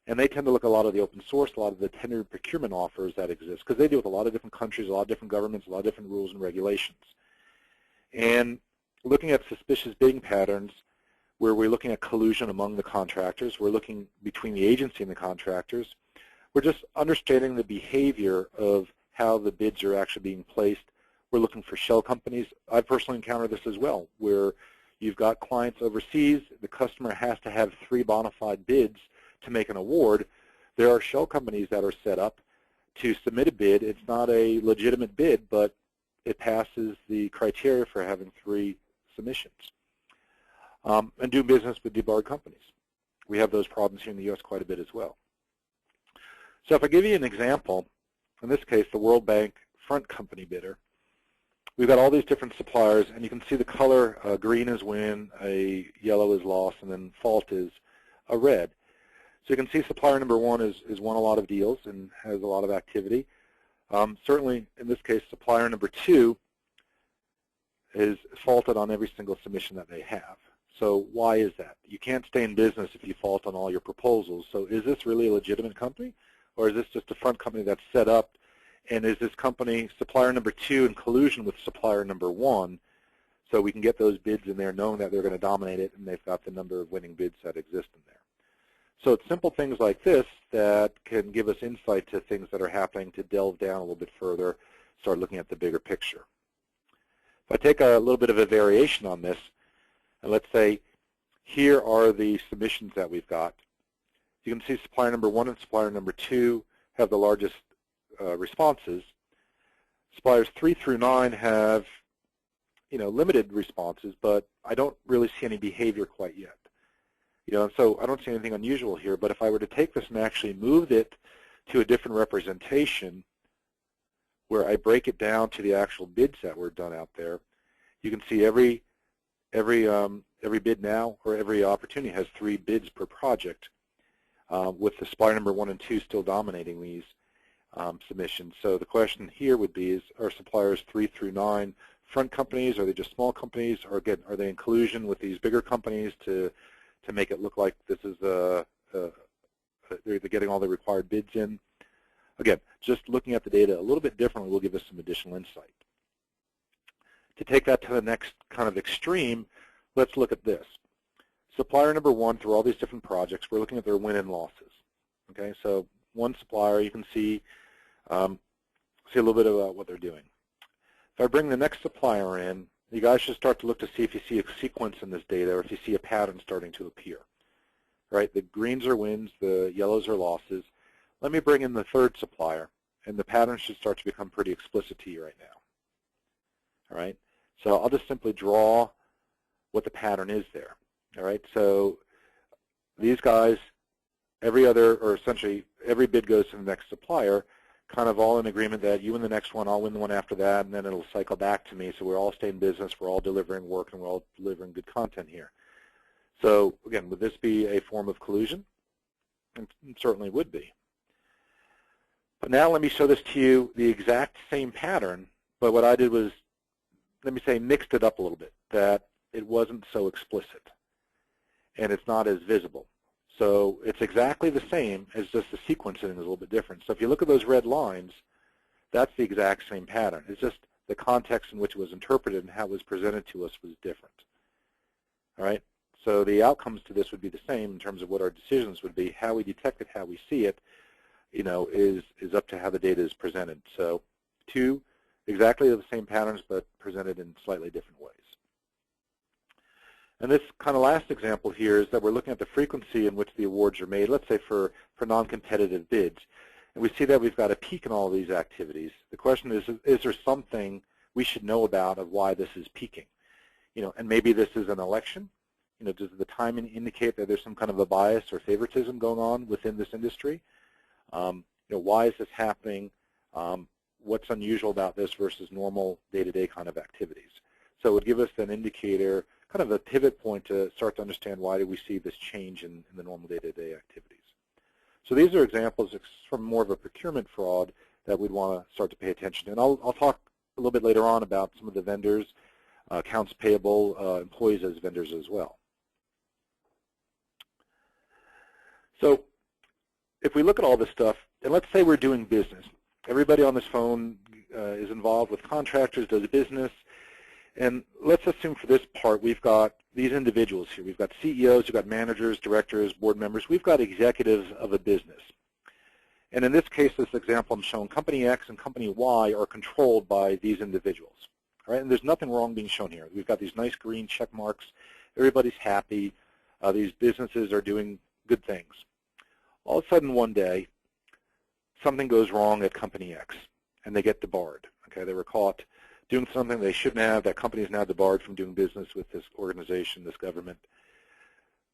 And they tend to look at a lot of the open source, a lot of the tendered procurement offers that exist, because they deal with a lot of different countries, a lot of different governments, a lot of different rules and regulations. And looking at suspicious bidding patterns, where we're looking at collusion among the contractors, we're looking between the agency and the contractors, we're just understanding the behavior of how the bids are actually being placed. We're looking for shell companies. I've personally encountered this as well, where you've got clients overseas, the customer has to have 3 bona fide bids to make an award. There are shell companies that are set up to submit a bid. It's not a legitimate bid, but it passes the criteria for having 3 submissions. And do business with debarred companies. We have those problems here in the U.S. quite a bit as well. So if I give you an example, in this case, the World Bank front company bidder, we've got all these different suppliers, and you can see the color, green is win, a yellow is loss, and then fault is a red. So you can see supplier number 1 is won a lot of deals and has a lot of activity. Certainly, in this case, supplier number 2 is faulted on every single submission that they have. So why is that? You can't stay in business if you fault on all your proposals. So is this really a legitimate company? Or is this just a front company that's set up? And is this company, supplier number 2, in collusion with supplier number 1, so we can get those bids in there knowing that they're going to dominate it and they've got the number of winning bids that exist in there? So it's simple things like this that can give us insight to things that are happening to delve down a little bit further, start looking at the bigger picture. If I take a little bit of a variation on this, and let's say here are the submissions that we've got. You can see supplier number 1 and supplier number 2 have the largest responses. Suppliers 3 through 9 have, limited responses, but I don't really see any behavior quite yet. So I don't see anything unusual here, but if I were to take this and actually move it to a different representation where I break it down to the actual bids that were done out there, you can see every bid now, or every opportunity has 3 bids per project, with the supplier number 1 and 2 still dominating these submissions. So the question here would be, are suppliers 3 through 9 front companies? Are they just small companies? Or again, are they in collusion with these bigger companies to make it look like this is they're getting all the required bids in? Again, just looking at the data a little bit differently will give us some additional insight. To take that to the next kind of extreme, let's look at this. Supplier number 1, through all these different projects, we're looking at their win and losses. Okay, so one supplier, you can see a little bit about what they're doing. If I bring the next supplier in, you guys should start to look to see if you see a sequence in this data or if you see a pattern starting to appear. Right, the greens are wins, the yellows are losses. Let me bring in the 3rd supplier, and the pattern should start to become pretty explicit to you right now. All right, so I'll just simply draw what the pattern is there. All right, so these guys, essentially every bid goes to the next supplier, kind of all in agreement that you win the next one, I'll win the one after that, and then it'll cycle back to me. So we're all staying in business, we're all delivering work, and we're all delivering good content here. So again, would this be a form of collusion? It certainly would be. If But now let me show this to you, the exact same pattern, but what I did was, let me say, mixed it up a little bit, that it wasn't so explicit, and it's not as visible. So it's exactly the same, as just the sequencing is a little bit different. So if you look at those red lines, that's the exact same pattern. It's just the context in which it was interpreted and how it was presented to us was different. All right? So the outcomes to this would be the same in terms of what our decisions would be. How we detect it, how we see it, you know, is up to how the data is presented. So two exactly the same patterns, but presented in slightly different ways. And this kind of last example here is that we're looking at the frequency in which the awards are made, let's say for non-competitive bids. And we see that we've got a peak in all of these activities. The question is there something we should know about of why this is peaking? You know, and maybe this is an election. You know, does the timing indicate that there's some kind of a bias or favoritism going on within this industry? You know, why is this happening? What's unusual about this versus normal day-to-day kind of activities? So it would give us an indicator, kind of a pivot point to start to understand why do we see this change in the normal day-to-day activities. So these are examples from more of a procurement fraud that we'd want to start to pay attention to. And I'll talk a little bit later on about some of the vendors, accounts payable, employees as vendors as well. So if we look at all this stuff, and let's say we're doing business. Everybody on this phone is involved with contractors, does business, and let's assume for this part we've got these individuals here. We've got CEOs, we've got managers, directors, board members. We've got executives of a business. And in this case, this example I'm showing, Company X and Company Y are controlled by these individuals. All right? And there's nothing wrong being shown here. We've got these nice green check marks. Everybody's happy. These businesses are doing good things. All of a sudden one day, something goes wrong at Company X, and they get debarred. Okay, they were caught doing something they shouldn't have. That company is now debarred from doing business with this organization, this government.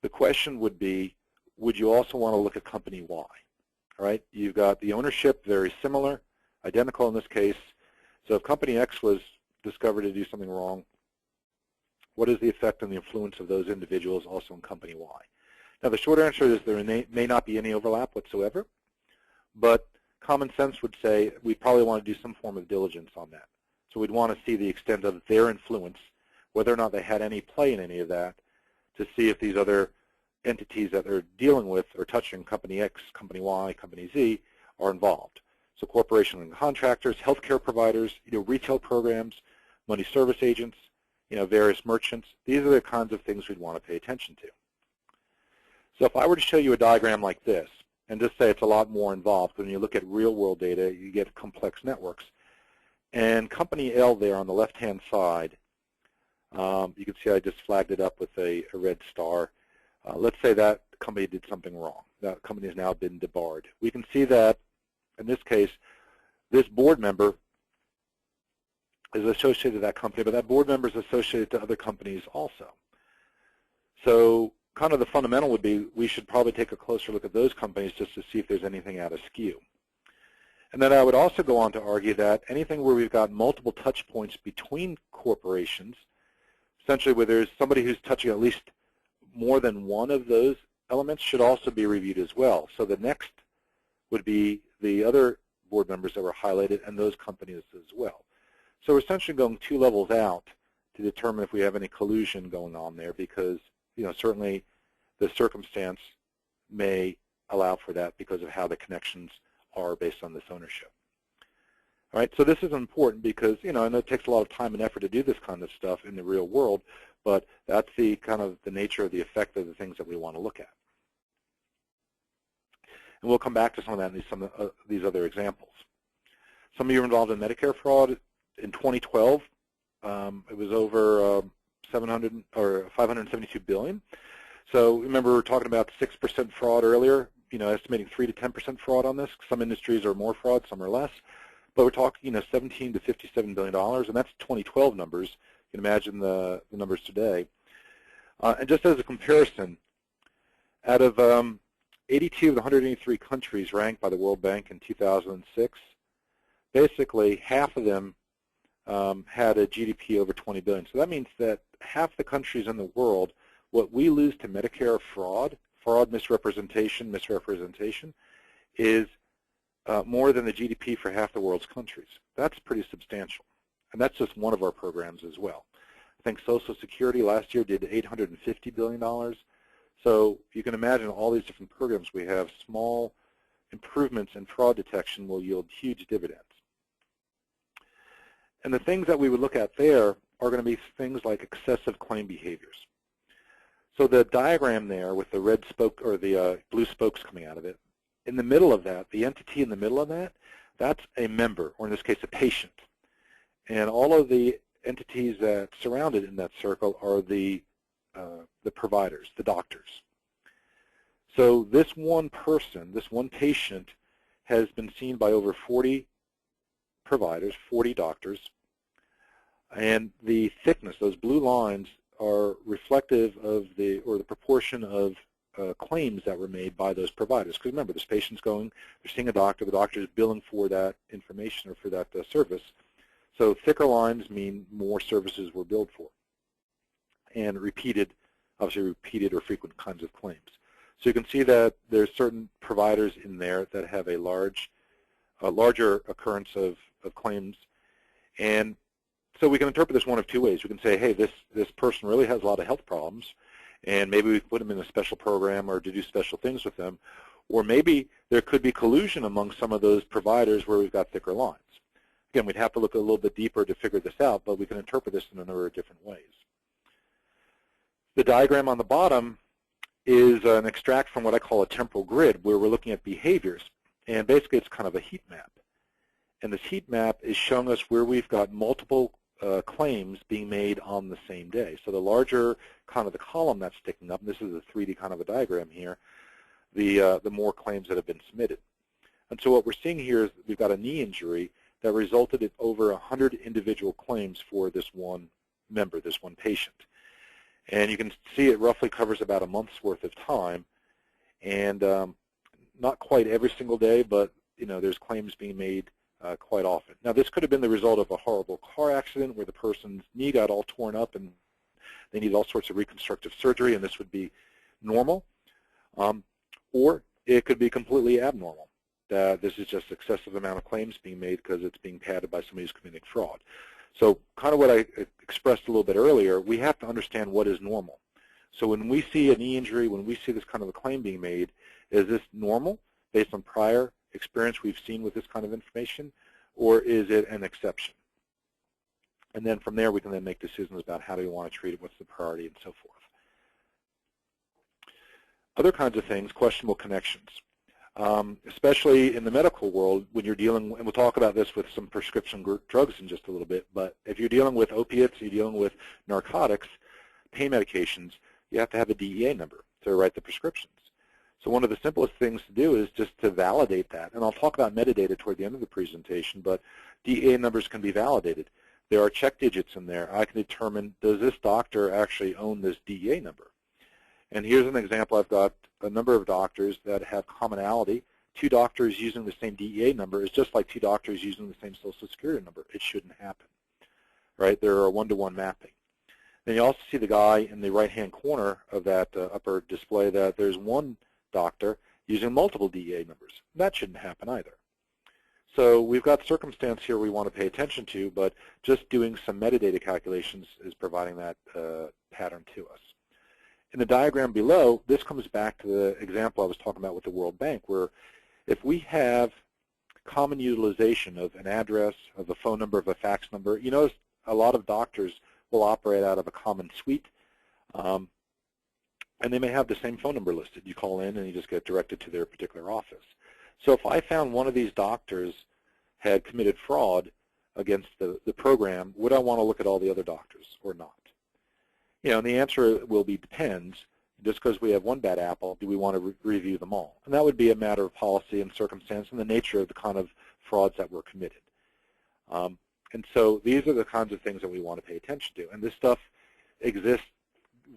The question would be, would you also want to look at Company Y? All right, you've got the ownership very similar, identical in this case. So if Company X was discovered to do something wrong, what is the effect and the influence of those individuals also in Company Y? Now the short answer is there may not be any overlap whatsoever, but common sense would say we probably want to do some form of diligence on that. So we'd want to see the extent of their influence, whether or not they had any play in any of that, to see if these other entities that they're dealing with or touching, Company X, Company Y, Company Z, are involved. So corporations and contractors, healthcare providers, you know, retail programs, money service agents, you know, various merchants. These are the kinds of things we'd want to pay attention to. So if I were to show you a diagram like this, and just say it's a lot more involved, because when you look at real-world data, you get complex networks. And Company L there on the left-hand side, you can see I just flagged it up with a red star. Let's say that company did something wrong. That company has now been debarred. We can see that, in this case, this board member is associated to that company, but that board member is associated to other companies also. So kind of the fundamental would be we should probably take a closer look at those companies just to see if there's anything out of skew. And then I would also go on to argue that anything where we've got multiple touch points between corporations, essentially where there's somebody who's touching at least more than one of those elements, should also be reviewed as well. So the next would be the other board members that were highlighted and those companies as well. So we're essentially going 2 levels out to determine if we have any collusion going on there, because you know, certainly the circumstance may allow for that because of how the connections are based on this ownership. All right, so this is important because, you know, I know it takes a lot of time and effort to do this kind of stuff in the real world, but that's the kind of the nature of the effect of the things that we want to look at. And we'll come back to some of that in some of these other examples. Some of you are involved in Medicare fraud. In 2012, it was over 572 billion. So remember, we were talking about 6% fraud earlier. You know, estimating 3 to 10% fraud on this. Some industries are more fraud, some are less. But we're talking, you know, 17 to 57 billion dollars, and that's 2012 numbers. You can imagine the numbers today. And just as a comparison, out of 82 of the 183 countries ranked by the World Bank in 2006, basically half of them had a GDP over 20 billion. So that means that half the countries in the world, what we lose to Medicare fraud, misrepresentation, is more than the GDP for half the world's countries. That's pretty substantial. And that's just one of our programs as well. I think Social Security last year did $850 billion. So you can imagine all these different programs we have, small improvements in fraud detection will yield huge dividends. And the things that we would look at there are going to be things like excessive claim behaviors. So the diagram there with the red spoke or the blue spokes coming out of it, in the middle of that, the entity in the middle of that, that's a member, or in this case, a patient. And all of the entities that surround it in that circle are the providers, the doctors. So this one person, this one patient, has been seen by over 40 providers, 40 doctors, and the thickness, those blue lines, are reflective of the proportion of claims that were made by those providers. Because remember, this patient's going, they're seeing a doctor, the doctor is billing for that information or for that service. So thicker lines mean more services were billed for, and repeated, obviously repeated or frequent kinds of claims. So you can see that there's certain providers in there that have a larger occurrence of claims. And so we can interpret this one of two ways. We can say, hey, this person really has a lot of health problems, and maybe we put them in a special program or to do special things with them. Or maybe there could be collusion among some of those providers where we've got thicker lines. Again, we'd have to look a little bit deeper to figure this out, but we can interpret this in a number of different ways. The diagram on the bottom is an extract from what I call a temporal grid, where we're looking at behaviors. And basically, it's kind of a heat map. And this heat map is showing us where we've got multiple claims being made on the same day. So the larger kind of the column that's sticking up, and this is a 3D kind of a diagram here, the more claims that have been submitted. And so what we're seeing here is that we've got a knee injury that resulted in over 100 individual claims for this one member, this one patient. And you can see it roughly covers about a month's worth of time. And not quite every single day, but there's claims being made quite often. Now, this could have been the result of a horrible car accident where the person's knee got all torn up and they need all sorts of reconstructive surgery, and this would be normal. Or it could be completely abnormal. This is just excessive amount of claims being made because it's being padded by somebody who's committing fraud. So kind of what I expressed a little bit earlier, we have to understand what is normal. So when we see a knee injury, when we see this kind of a claim being made, is this normal based on prior experience we've seen with this kind of information, or is it an exception? And then from there, we can then make decisions about how do we want to treat it, what's the priority, and so forth. Other kinds of things, questionable connections. Especially in the medical world, when you're dealing, and we'll talk about this with some prescription drugs in just a little bit, but if you're dealing with opiates, you're dealing with narcotics, pain medications, you have to have a DEA number to write the prescriptions. So one of the simplest things to do is just to validate that. And I'll talk about metadata toward the end of the presentation, but DEA numbers can be validated. There are check digits in there. I can determine, does this doctor actually own this DEA number? And here's an example. I've got a number of doctors that have commonality. 2 doctors using the same DEA number is just like 2 doctors using the same Social Security number. It shouldn't happen, right? There are one-to-one mapping. Then you also see the guy in the right-hand corner of that upper display that there's one doctor using multiple DEA numbers. That shouldn't happen either. So we've got circumstance here we want to pay attention to, but just doing some metadata calculations is providing that pattern to us. In the diagram below, this comes back to the example I was talking about with the World Bank, where if we have common utilization of an address, of a phone number, of a fax number, you notice a lot of doctors will operate out of a common suite, and they may have the same phone number listed. You call in and you just get directed to their particular office. So if I found one of these doctors had committed fraud against the program, would I want to look at all the other doctors or not? And the answer will be depends. Just because we have one bad apple, do we want to review them all? And that would be a matter of policy and circumstance and the nature of the kind of frauds that were committed. And so these are the kinds of things that we want to pay attention to. And this stuff exists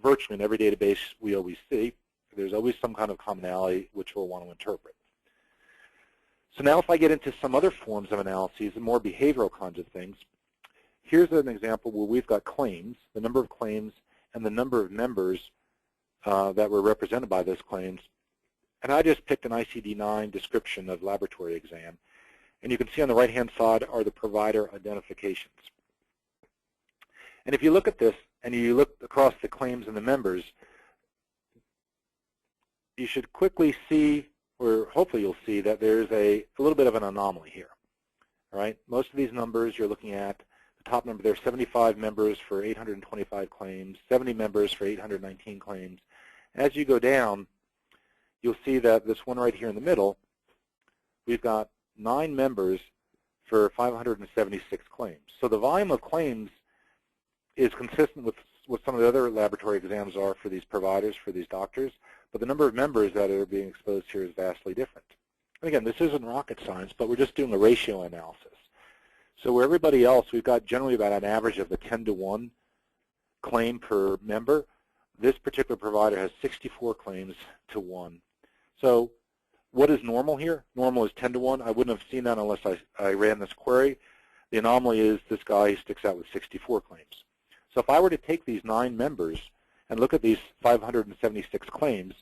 virtually in every database we always see. There's always some kind of commonality which we'll want to interpret. So now if I get into some other forms of analyses and more behavioral kinds of things, here's an example where we've got claims, the number of claims, and the number of members that were represented by those claims And I just picked an ICD-9 description of laboratory exam. And you can see on the right-hand side are the provider identifications. And if you look at this and you look across the claims and the members, you should quickly see, or hopefully you'll see, that there's a little bit of an anomaly here. All right? Most of these numbers you're looking at, the top number there, 75 members for 825 claims, 70 members for 819 claims. As you go down, you'll see that this one right here in the middle, we've got 9 members for 576 claims. So the volume of claims is consistent with what some of the other laboratory exams are for these providers, for these doctors, but the number of members that are being exposed here is vastly different. And again, this isn't rocket science, but we're just doing a ratio analysis. So where everybody else, we've got generally about an average of a 10-to-1 claim per member. This particular provider has 64 claims to 1. So what is normal here? Normal is 10-to-1. I wouldn't have seen that unless I ran this query. The anomaly is this guy sticks out with 64 claims. So if I were to take these 9 members and look at these 576 claims,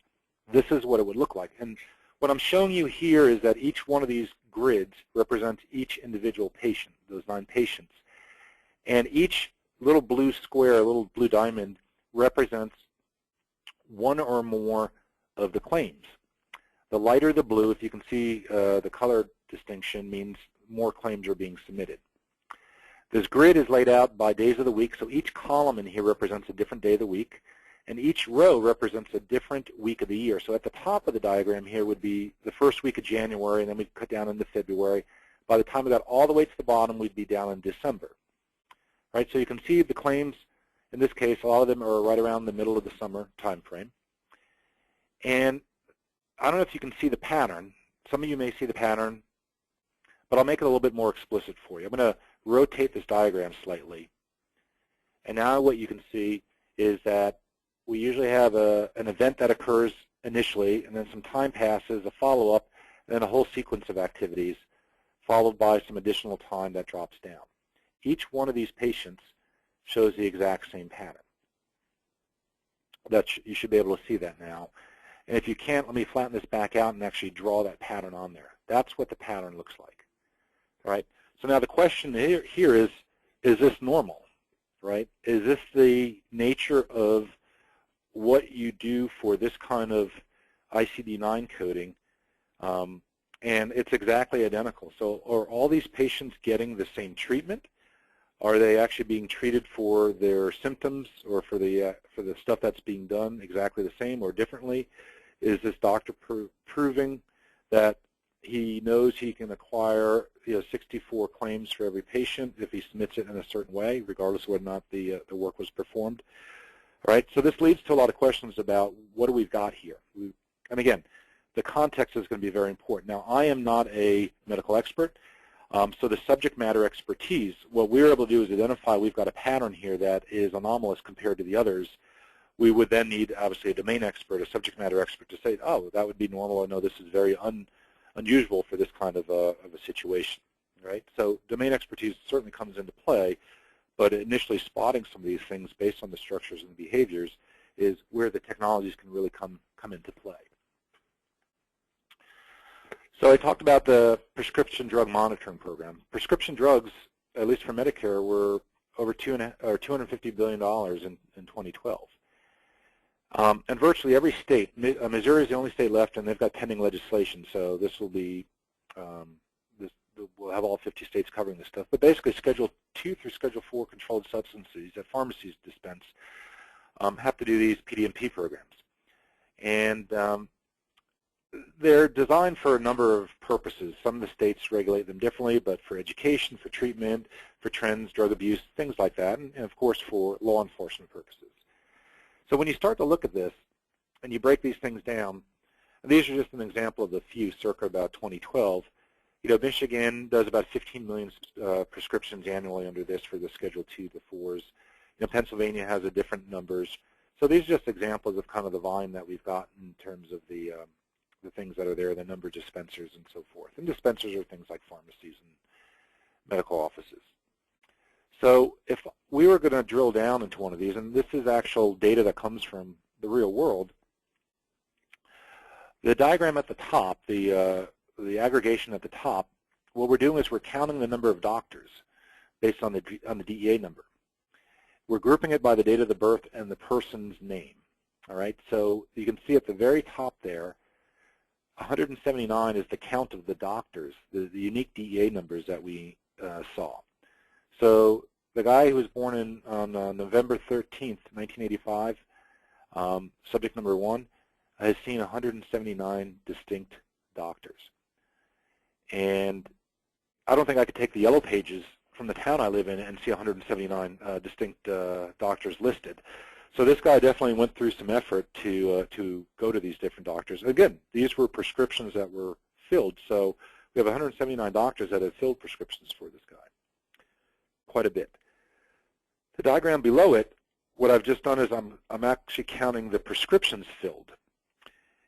this is what it would look like. And what I'm showing you here is that each one of these grids represents each individual patient, those 9 patients. And each little blue square, little blue diamond, represents one or more of the claims. The lighter the blue, if you can see the color distinction, means more claims are being submitted. This grid is laid out by days of the week, so each column in here represents a different day of the week, and each row represents a different week of the year. So at the top of the diagram here would be the first week of January, and then we'd cut down into February. By the time we got all the way to the bottom, we'd be down in December. Right? So you can see the claims, in this case, a lot of them are right around the middle of the summer time frame. And I don't know if you can see the pattern. Some of you may see the pattern, but I'll make it a little bit more explicit for you. I'm going to rotate this diagram slightly. And now what you can see is that we usually have an event that occurs initially, and then some time passes, a follow-up, and then a whole sequence of activities, followed by some additional time that drops down. Each one of these patients shows the exact same pattern. You should be able to see that now. And if you can't, let me flatten this back out and actually draw that pattern on there. That's what the pattern looks like. All right? So now the question here is this normal? Right? Is this the nature of what you do for this kind of ICD-9 coding? And it's exactly identical. So are all these patients getting the same treatment? Are they actually being treated for their symptoms or for the stuff that's being done exactly the same or differently? Is this doctor proving that he knows he can acquire 64 claims for every patient if he submits it in a certain way, regardless of whether or not the work was performed? All right, so this leads to a lot of questions about what do we've got here. And again, the context is going to be very important. Now, I am not a medical expert, so the subject matter expertise, what we're able to do is identify we've got a pattern here that is anomalous compared to the others. We would then need, obviously, a domain expert, a subject matter expert to say, oh, that would be normal. I know this is very unusual for this kind of a situation, right? So domain expertise certainly comes into play, but initially spotting some of these things based on the structures and the behaviors is where the technologies can really come into play. So I talked about the prescription drug monitoring program. Prescription drugs, at least for Medicare, were over $250 billion in 2012. And virtually every state, Missouri is the only state left, and they've got pending legislation, so this will be, we'll have all 50 states covering this stuff. But basically, Schedule 2 through Schedule 4 controlled substances that pharmacies dispense have to do these PDMP programs. And they're designed for a number of purposes. Some of the states regulate them differently, but for education, for treatment, for trends, drug abuse, things like that, and of course for law enforcement purposes. So when you start to look at this and you break these things down, and these are just an example of the few circa about 2012, Michigan does about 15 million prescriptions annually under this for the Schedule 2 to 4s. Pennsylvania has different numbers. So these are just examples of kind of the volume that we've got in terms of the things that are there, the number of dispensers and so forth. And dispensers are things like pharmacies and medical offices. So if we were going to drill down into one of these, and this is actual data that comes from the real world, The diagram at the top, the aggregation at the top, what we're doing is we're counting the number of doctors based on the DEA number. We're grouping it by the date of the birth and the person's name. All right, so you can see at the very top there, 179 is the count of the doctors, the unique DEA numbers that we saw. So the guy who was born on November 13th, 1985, subject number 1, has seen 179 distinct doctors. And I don't think I could take the yellow pages from the town I live in and see 179 distinct doctors listed. So this guy definitely went through some effort to go to these different doctors. Again, these were prescriptions that were filled. So we have 179 doctors that have filled prescriptions for this guy. Quite a bit. The diagram below it, what I've just done is I'm actually counting the prescriptions filled.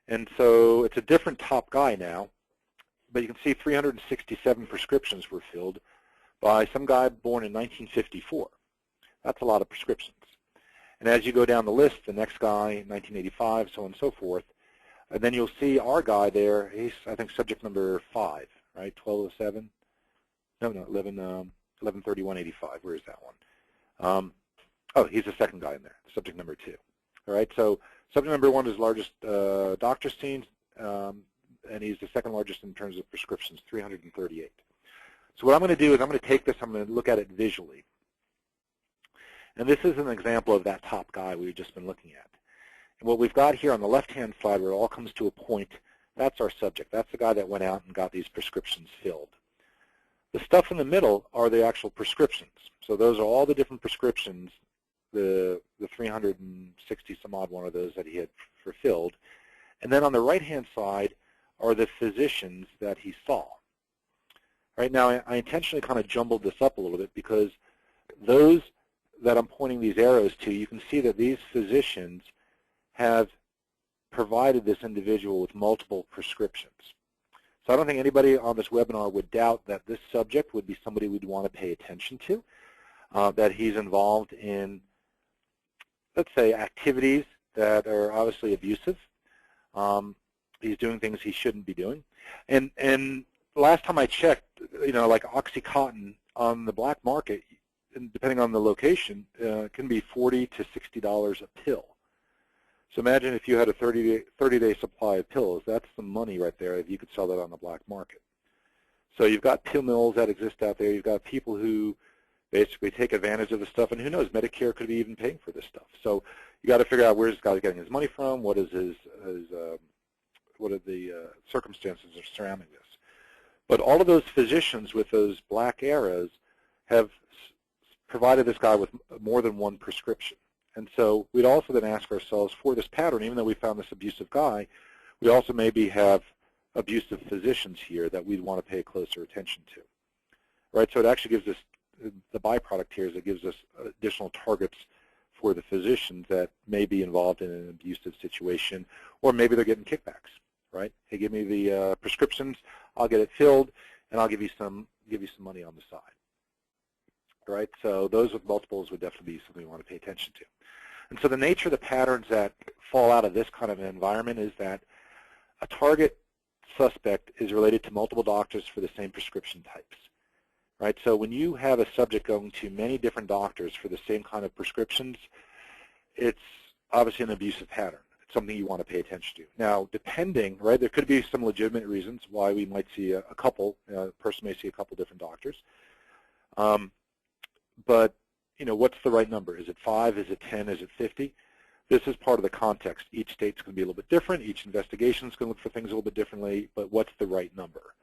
And so it's a different top guy now, but you can see 367 prescriptions were filled by some guy born in 1954. That's a lot of prescriptions. And as you go down the list, the next guy, 1985, so on and so forth, and then you'll see our guy there, he's, I think, subject number 5, right, 1207? No, 113185, where is that one? Oh, he's the second guy in there, subject number 2. All right, so subject number 1 is largest doctor seen, and he's the second largest in terms of prescriptions, 338. So what I'm going to do is I'm going to take this, I'm going to look at it visually. And this is an example of that top guy we've just been looking at. And what we've got here on the left-hand side where it all comes to a point, that's our subject. That's the guy that went out and got these prescriptions filled. The stuff in the middle are the actual prescriptions. So those are all the different prescriptions, the 360 some odd one of those that he had fulfilled. And then on the right-hand side are the physicians that he saw. Right now, I intentionally kind of jumbled this up a little bit because those that I'm pointing these arrows to, you can see that these physicians have provided this individual with multiple prescriptions. So I don't think anybody on this webinar would doubt that this subject would be somebody we'd want to pay attention to, that he's involved in, let's say, activities that are obviously abusive. He's doing things he shouldn't be doing. And last time I checked, you know, like OxyContin on the black market, and depending on the location, can be $40 to $60 a pill. So imagine if you had a 30-day supply of pills. That's the money right there if you could sell that on the black market. So you've got pill mills that exist out there. You've got people who basically take advantage of the stuff, and who knows, Medicare could be even paying for this stuff. So you got to figure out where this guy's getting his money from. What is what are the circumstances surrounding this? But all of those physicians with those black arrows have provided this guy with more than one prescription. And so we'd also then ask ourselves, for this pattern, even though we found this abusive guy, we also maybe have abusive physicians here that we'd want to pay closer attention to. Right? So it actually gives us, the byproduct here is it gives us additional targets for the physicians that may be involved in an abusive situation, or maybe they're getting kickbacks. Right? Hey, give me the prescriptions, I'll get it filled, and I'll give you some money on the side. Right? So those with multiples would definitely be something we want to pay attention to. And so the nature of the patterns that fall out of this kind of an environment is that a target suspect is related to multiple doctors for the same prescription types. Right? So when you have a subject going to many different doctors for the same kind of prescriptions, it's obviously an abusive pattern. It's something you want to pay attention to. Now, depending, right, there could be some legitimate reasons why we might see a person may see a couple different doctors. But, you know, what's the right number? Is it 5? Is it 10? Is it 50? This is part of the context. Each state's going to be a little bit different. Each investigation is going to look for things a little bit differently. But what's the right number?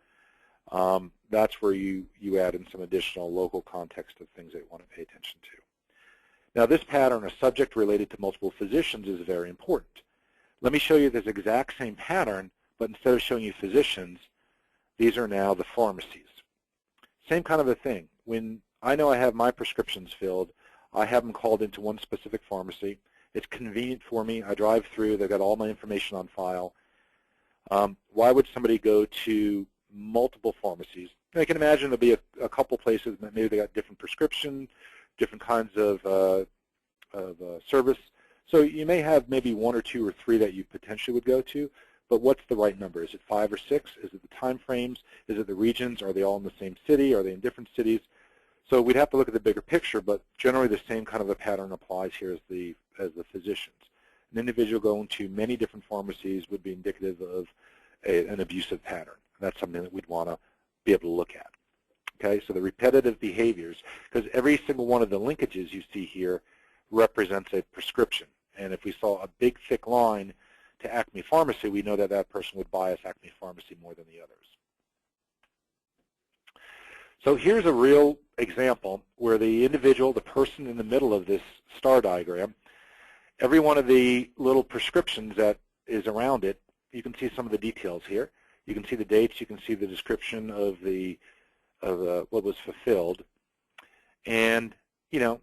That's where you add in some additional local context of things that you want to pay attention to. Now, this pattern, a subject related to multiple physicians, is very important. Let me show you this exact same pattern, but instead of showing you physicians, these are now the pharmacies. Same kind of a thing. When I know I have my prescriptions filled, I have them called into one specific pharmacy. It's convenient for me. I drive through. They've got all my information on file. Why would somebody go to multiple pharmacies? I can imagine there'll be a couple places that maybe they got different prescriptions, different kinds of service. So you may have maybe 1 or 2 or 3 that you potentially would go to, but what's the right number? Is it 5 or 6? Is it the time frames? Is it the regions? Are they all in the same city? Are they in different cities? So we'd have to look at the bigger picture, but generally the same kind of a pattern applies here as the physicians. An individual going to many different pharmacies would be indicative of an abusive pattern. That's something that we'd want to be able to look at. Okay, so the repetitive behaviors, because every single one of the linkages you see here represents a prescription. And if we saw a big, thick line to Acme Pharmacy, we know that that person would bias Acme Pharmacy more than the others. So here's a real example where the individual, the person in the middle of this star diagram, every one of the little prescriptions that is around it, you can see some of the details here. You can see the dates. You can see the description of what was fulfilled. And, you know,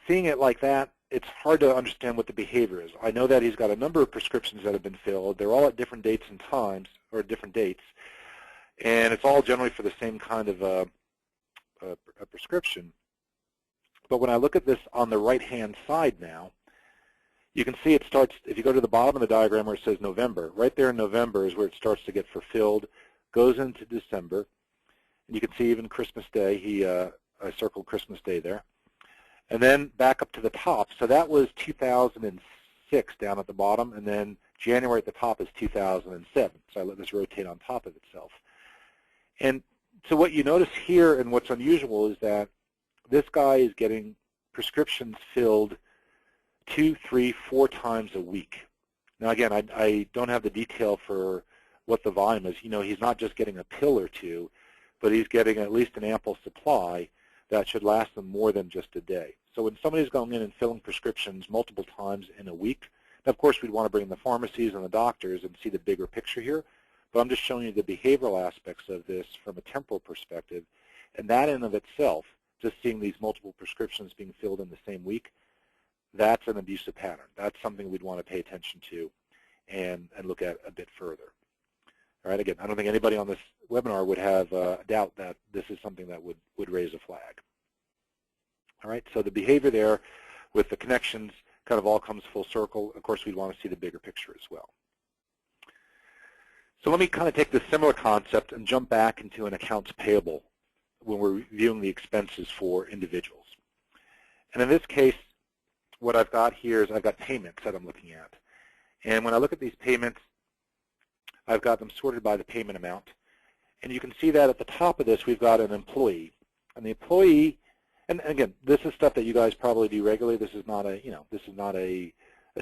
seeing it like that, it's hard to understand what the behavior is. I know that he's got a number of prescriptions that have been filled. They're all at different dates and times, or different dates. And it's all generally for the same kind of a prescription. But when I look at this on the right-hand side now, you can see it starts, if you go to the bottom of the diagram where it says November, right there in November is where it starts to get fulfilled, goes into December. And you can see even Christmas Day, I circled Christmas Day there. And then back up to the top. So that was 2006 down at the bottom, and then January at the top is 2007. So I let this rotate on top of itself. And so what you notice here and what's unusual is that this guy is getting prescriptions filled 2, 3, 4 times a week. Now again, I don't have the detail for what the volume is. You know, he's not just getting a pill or two, but he's getting at least an ample supply that should last them more than just a day. So when somebody's going in and filling prescriptions multiple times in a week, now of course we'd want to bring in the pharmacies and the doctors and see the bigger picture here, but I'm just showing you the behavioral aspects of this from a temporal perspective, and that in of itself, just seeing these multiple prescriptions being filled in the same week, that's an abusive pattern. That's something we'd want to pay attention to and look at a bit further. All right, again, I don't think anybody on this webinar would have a doubt that this is something that would raise a flag. All right, so the behavior there with the connections kind of all comes full circle. Of course, we'd want to see the bigger picture as well. So let me kind of take this similar concept and jump back into an accounts payable when we're reviewing the expenses for individuals. And in this case, what I've got here is I've got payments that I'm looking at. And when I look at these payments, I've got them sorted by the payment amount. And you can see that at the top of this, we've got an employee. And the employee, and again, this is stuff that you guys probably do regularly. This is not a, you know, this is not a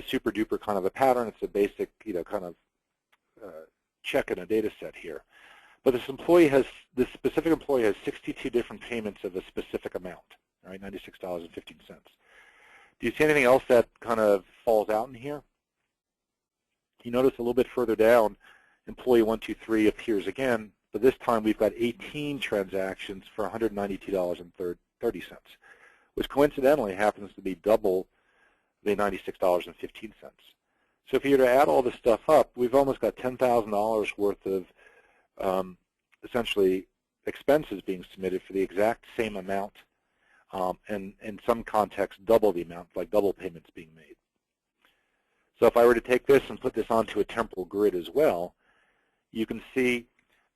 super duper kind of a pattern. It's a basic, you know, kind of check in a data set here. But this specific employee has 62 different payments of a specific amount, all right, $96.15. Do you see anything else that kind of falls out in here? You notice a little bit further down, employee 123 appears again, but this time we've got 18 transactions for $192.30, which coincidentally happens to be double the $96.15. So if you were to add all this stuff up, we've almost got $10,000 worth of essentially expenses being submitted for the exact same amount, and in some contexts double the amount, like double payments being made. So if I were to take this and put this onto a temporal grid as well, you can see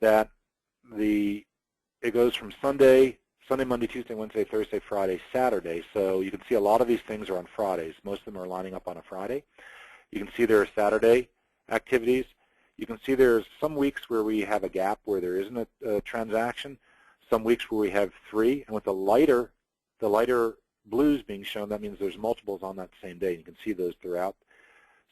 that it goes from Sunday, Monday, Tuesday, Wednesday, Thursday, Friday, Saturday. So you can see a lot of these things are on Fridays. Most of them are lining up on a Friday. You can see there are Saturday activities. You can see there's some weeks where we have a gap where there isn't a transaction, some weeks where we have 3, and with the lighter blues being shown, that means there's multiples on that same day. You can see those throughout.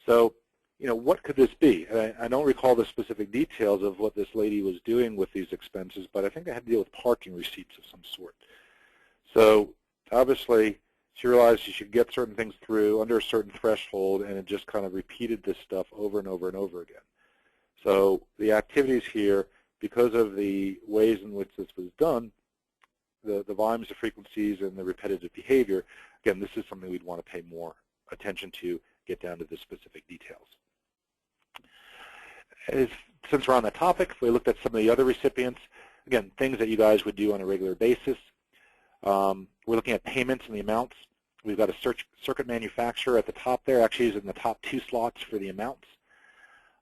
So, you know, what could this be? I don't recall the specific details of what this lady was doing with these expenses, but I think they had to deal with parking receipts of some sort. So obviously, she realized she should get certain things through under a certain threshold, and it just kind of repeated this stuff over and over and over again. So the activities here, because of the ways in which this was done, the volumes, the frequencies, and the repetitive behavior, again, this is something we'd want to pay more attention to, get down to the specific details. Since we're on the topic, if we looked at some of the other recipients, again, things that you guys would do on a regular basis. We're looking at payments and the amounts. We've got a circuit manufacturer at the top there. Actually, is in the top 2 slots for the amounts.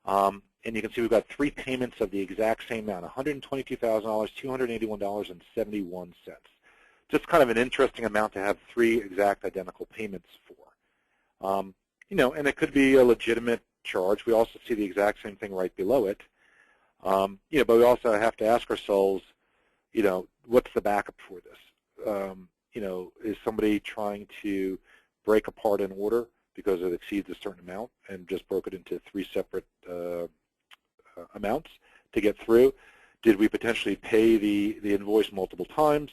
And you can see we've got 3 payments of the exact same amount, $122,000, $281.71. Just kind of an interesting amount to have 3 exact identical payments for. And it could be a legitimate charge. We also see the exact same thing right below it. But we also have to ask ourselves, what's the backup for this? Is somebody trying to break apart an order because it exceeds a certain amount and just broke it into 3 separate amounts to get through? Did we potentially pay the invoice multiple times?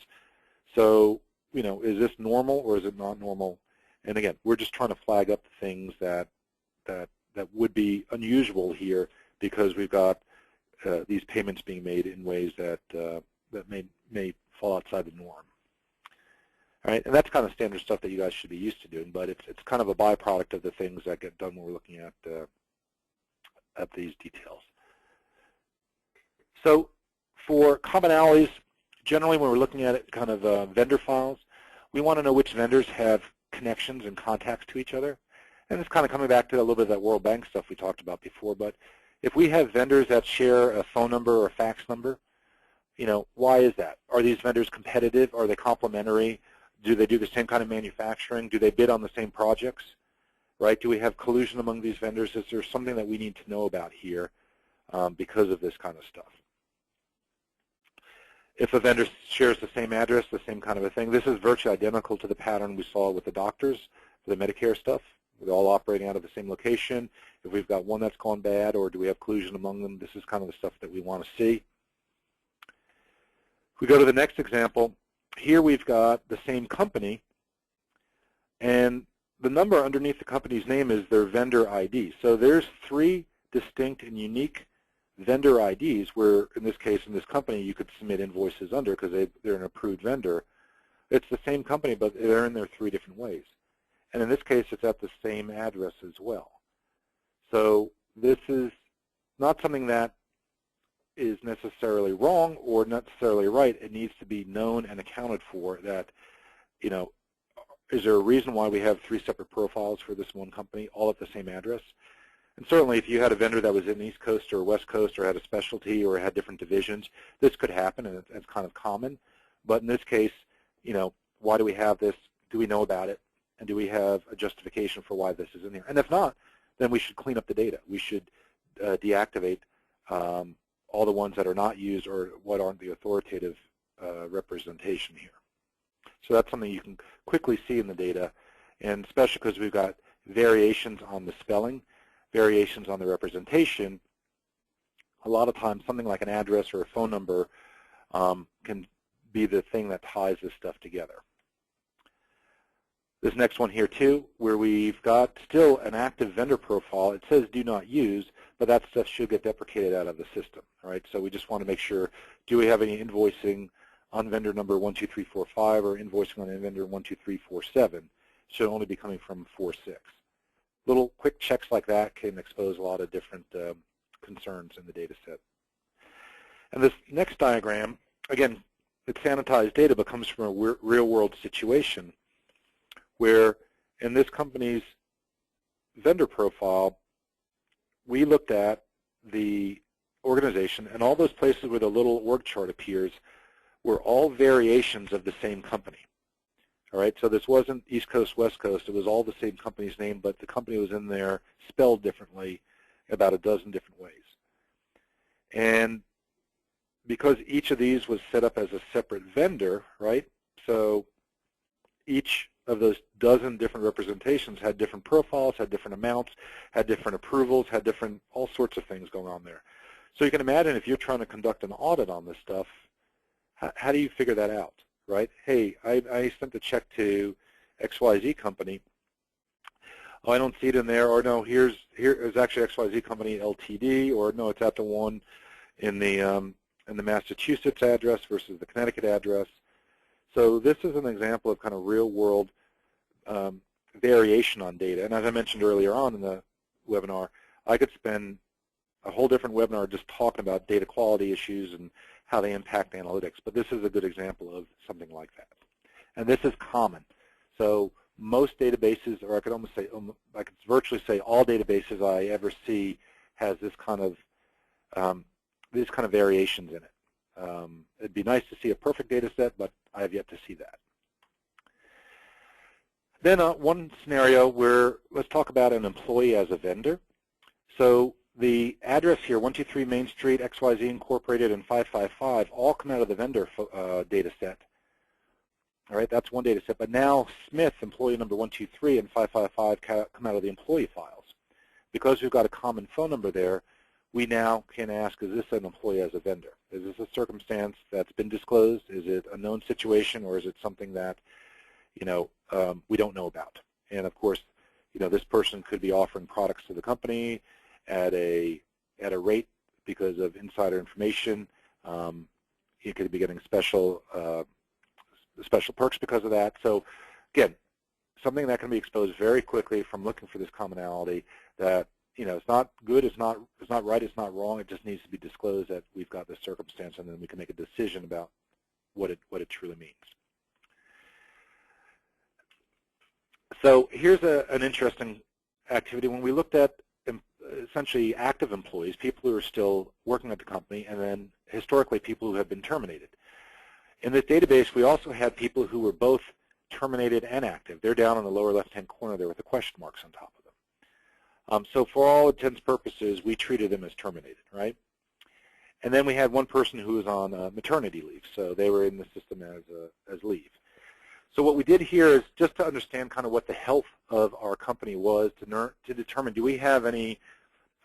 So, is this normal or is it not normal? And again, we're just trying to flag up the things that would be unusual here because we've got these payments being made in ways that may fall outside the norm. All right, and that's kind of standard stuff that you guys should be used to doing, but it's kind of a byproduct of the things that get done when we're looking at these details. So for commonalities, generally when we're looking at it, kind of vendor files, we want to know which vendors have connections and contacts to each other. And it's kind of coming back to a little bit of that World Bank stuff we talked about before, but if we have vendors that share a phone number or a fax number, why is that? Are these vendors competitive? Are they complementary? Do they do the same kind of manufacturing? Do they bid on the same projects? Right? Do we have collusion among these vendors? Is there something that we need to know about here because of this kind of stuff? If a vendor shares the same address, the same kind of a thing, this is virtually identical to the pattern we saw with the doctors for the Medicare stuff. They're all operating out of the same location. If we've got one that's gone bad, or do we have collusion among them, this is kind of the stuff that we want to see. If we go to the next example, here we've got the same company, and the number underneath the company's name is their vendor ID. So there's 3 distinct and unique vendor IDs where, in this case, in this company, you could submit invoices under because they're an approved vendor. It's the same company, but they're in there 3 different ways. And in this case, it's at the same address as well. So this is not something that is necessarily wrong or necessarily right. It needs to be known and accounted for that, is there a reason why we have 3 separate profiles for this one company, all at the same address? And certainly if you had a vendor that was in the East Coast or West Coast or had a specialty or had different divisions, this could happen, and it's kind of common. But in this case, why do we have this? Do we know about it? And do we have a justification for why this is in here? And if not, then we should clean up the data. We should deactivate all the ones that are not used or what aren't the authoritative representation here. So that's something you can quickly see in the data, and especially because we've got variations on the spelling, variations on the representation. A lot of times something like an address or a phone number can be the thing that ties this stuff together. This next one here too, where we've got still an active vendor profile. It says do not use, but that stuff should get deprecated out of the system. All right, so we just want to make sure, do we have any invoicing on vendor number 12345 or invoicing on vendor 12347? Should only be coming from 46. Little quick checks like that can expose a lot of different concerns in the data set. And this next diagram, again, it's sanitized data, but comes from a real-world situation where in this company's vendor profile, we looked at the organization, and all those places where the little org chart appears were all variations of the same company. All right, so this wasn't East Coast, West Coast. It was all the same company's name, but the company was in there spelled differently about a dozen different ways. And because each of these was set up as a separate vendor, right, so each of those dozen different representations had different profiles, had different amounts, had different approvals, had different, all sorts of things going on there. So you can imagine if you're trying to conduct an audit on this stuff, how do you figure that out, right? Hey, I sent a check to XYZ company. Oh, I don't see it in there, or no, here is actually XYZ company LTD, or no, it's at the one in the Massachusetts address versus the Connecticut address. So this is an example of kind of real-world variation on data. And as I mentioned earlier on in the webinar, I could spend a whole different webinar just talking about data quality issues and how they impact analytics. But this is a good example of something like that. And this is common. So most databases, or I could almost say, I could virtually say all databases I ever see has this kind of variations in it. It'd be nice to see a perfect data set, but I have yet to see that. Then one scenario where, let's talk about an employee as a vendor. So the address here, 123 Main Street, XYZ Incorporated, and 555, all come out of the vendor data set. All right, that's one data set. But now Smith, employee number 123, and 555 come out of the employee files. Because we've got a common phone number there, we now can ask, is this an employee as a vendor? Is this a circumstance that's been disclosed? Is it a known situation, or is it something that, we don't know about? And of course, this person could be offering products to the company at a rate because of insider information. He could be getting special perks because of that. So again, something that can be exposed very quickly from looking for this commonality that, it's not good, it's not right, it's not wrong, it just needs to be disclosed that we've got this circumstance, and then we can make a decision about what it truly means. So here's an interesting activity. When we looked at essentially active employees, people who are still working at the company, and then historically people who have been terminated. In this database, we also had people who were both terminated and active. They're down in the lower left-hand corner there with the question marks on top of them. So for all intents and purposes, we treated them as terminated, right? And then we had one person who was on maternity leave, so they were in the system as leave. So what we did here is just to understand kind of what the health of our company was to determine, do we have any,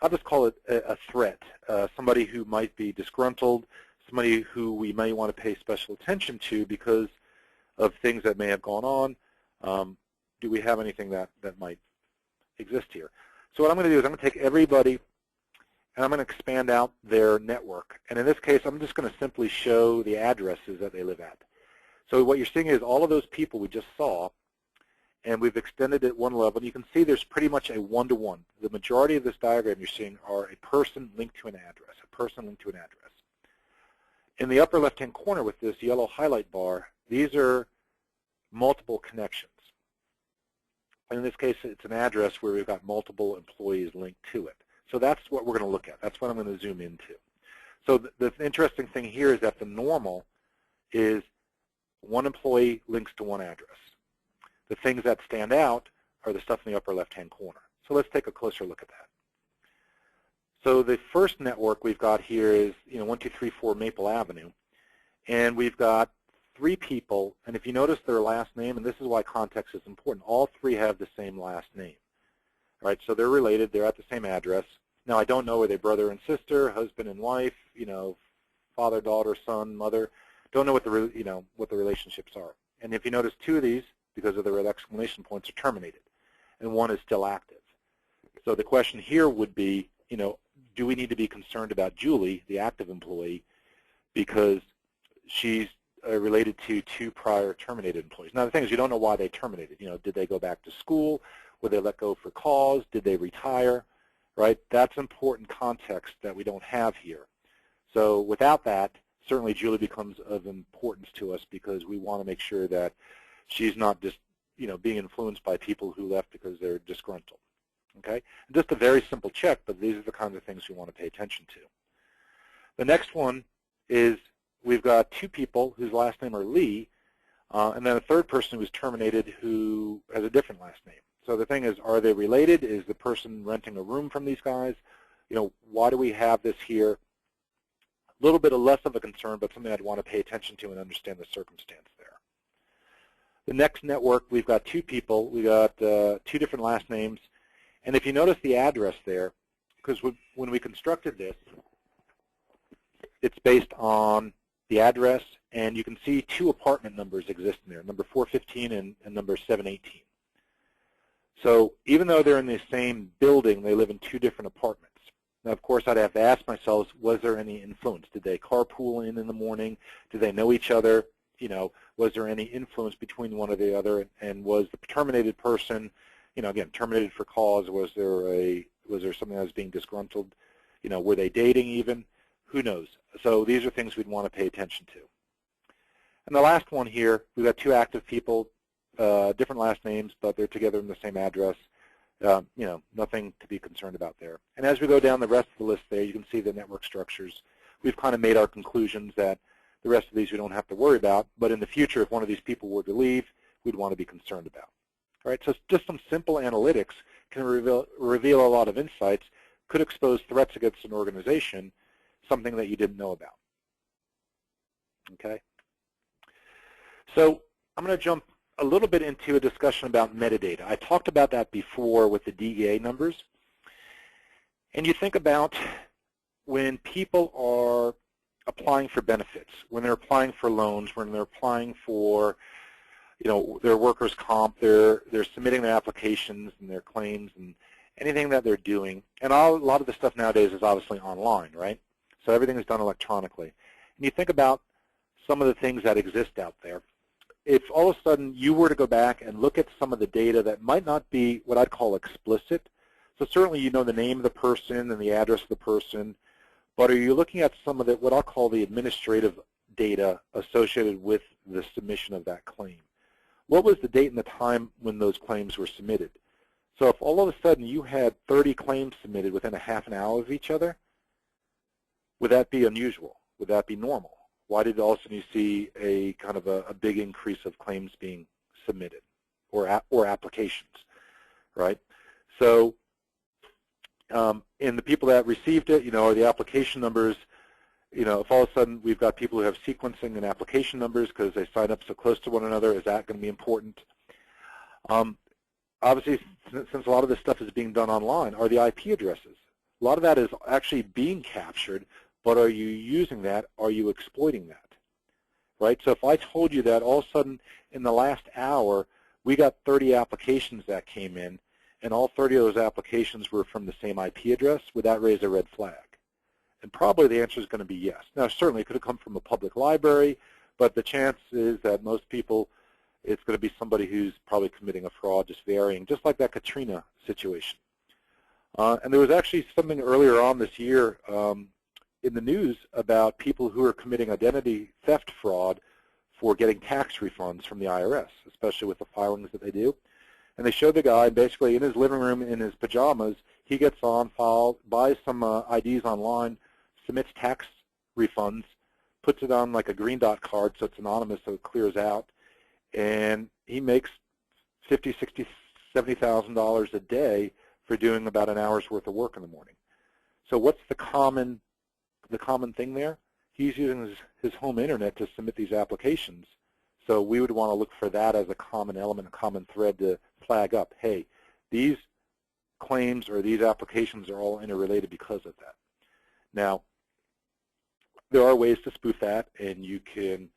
I'll just call it a threat, somebody who might be disgruntled, somebody who we may want to pay special attention to because of things that may have gone on. Do we have anything that might exist here? So what I'm going to do is I'm going to take everybody and I'm going to expand out their network. And in this case, I'm just going to simply show the addresses that they live at. So what you're seeing is all of those people we just saw, and we've extended it one level. You can see there's pretty much a one-to-one. The majority of this diagram you're seeing are a person linked to an address, a person linked to an address. In the upper left-hand corner with this yellow highlight bar, these are multiple connections. In this case, it's an address where we've got multiple employees linked to it. So that's what we're going to look at. That's what I'm going to zoom into. So the interesting thing here is that the normal is one employee links to one address. The things that stand out are the stuff in the upper left-hand corner. So let's take a closer look at that. So the first network we've got here is 1234 Maple Avenue, and we've got 3 people, and if you notice their last name, and this is why context is important, all 3 have the same last name. All right, so they're related, they're at the same address. Now I don't know, are they brother and sister, husband and wife, father, daughter, son, mother? Don't know what the relationships are. And if you notice 2 of these, because of their exclamation points, are terminated, and 1 is still active. So the question here would be, do we need to be concerned about Julie, the active employee, because she's related to 2 prior terminated employees? Now the thing is, you don't know why they terminated. Did they go back to school? Were they let go for cause? Did they retire? Right? That's important context that we don't have here. So without that, certainly Julie becomes of importance to us because we want to make sure that she's not just being influenced by people who left because they're disgruntled. Okay? And just a very simple check, but these are the kinds of things we want to pay attention to. The next one is we've got 2 people whose last name are Lee, and then a 3rd person who was terminated who has a different last name. So the thing is, are they related? Is the person renting a room from these guys? Why do we have this here? A little bit of less of a concern, but something I'd want to pay attention to and understand the circumstance there. The next network, we've got 2 people. We've got 2 different last names. And if you notice the address there, because when we constructed this, it's based on the address, and you can see 2 apartment numbers exist in there, number 415 and number 718. So even though they're in the same building, they live in 2 different apartments. Now, of course, I'd have to ask myself, was there any influence? Did they carpool in the morning? Did they know each other? Was there any influence between one or the other? And was the terminated person, again, terminated for cause? Was there something that was being disgruntled? Were they dating even? Who knows? So these are things we'd want to pay attention to. And the last one here, we've got 2 active people, different last names, but they're together in the same address. nothing to be concerned about there. And as we go down the rest of the list there, you can see the network structures. We've kind of made our conclusions that the rest of these we don't have to worry about, but in the future, if one of these people were to leave, we'd want to be concerned about. All right, so just some simple analytics can reveal a lot of insights, could expose threats against an organization, something that you didn't know about. Okay? So I'm going to jump a little bit into a discussion about metadata. I talked about that before with the DEA numbers. And you think about when people are applying for benefits, when they're applying for loans, when they're applying for their workers' comp, they're submitting their applications and their claims and anything that they're doing. And a lot of the stuff nowadays is obviously online, right? So everything is done electronically. And you think about some of the things that exist out there. If all of a sudden you were to go back and look at some of the data that might not be what I'd call explicit, so certainly you know the name of the person and the address of the person, but are you looking at some of the, what I'll call the administrative data associated with the submission of that claim? What was the date and the time when those claims were submitted? So if all of a sudden you had 30 claims submitted within a half an hour of each other, would that be unusual? Would that be normal? Why did all of a sudden you see a kind of a big increase of claims being submitted or applications, right? So in the people that received it, are the application numbers, if all of a sudden we've got people who have sequencing and application numbers because they sign up so close to one another, is that going to be important? Obviously, since a lot of this stuff is being done online, are the IP addresses. A lot of that is actually being captured, but are you using that? Are you exploiting that? Right? So if I told you that all of a sudden in the last hour we got 30 applications that came in, and all 30 of those applications were from the same IP address, would that raise a red flag? And probably the answer is going to be yes. Now, certainly it could have come from a public library, but the chance is that most people, it's going to be somebody who's probably committing a fraud, just varying, just like that Katrina situation. And there was actually something earlier on this year in the news about people who are committing identity theft fraud for getting tax refunds from the IRS, especially with the filings that they do. And they showed the guy basically in his living room in his pajamas, he gets on, buys some IDs online, submits tax refunds, puts it on like a green dot card so it's anonymous so it clears out, and he makes $50,000, $60,000, $70,000 a day for doing about an hour's worth of work in the morning. So what's the common thing there? He's using his home internet to submit these applications. So we would want to look for that as a common element, a common thread to flag up, hey, these claims or these applications are all interrelated because of that. Now, there are ways to spoof that, and you can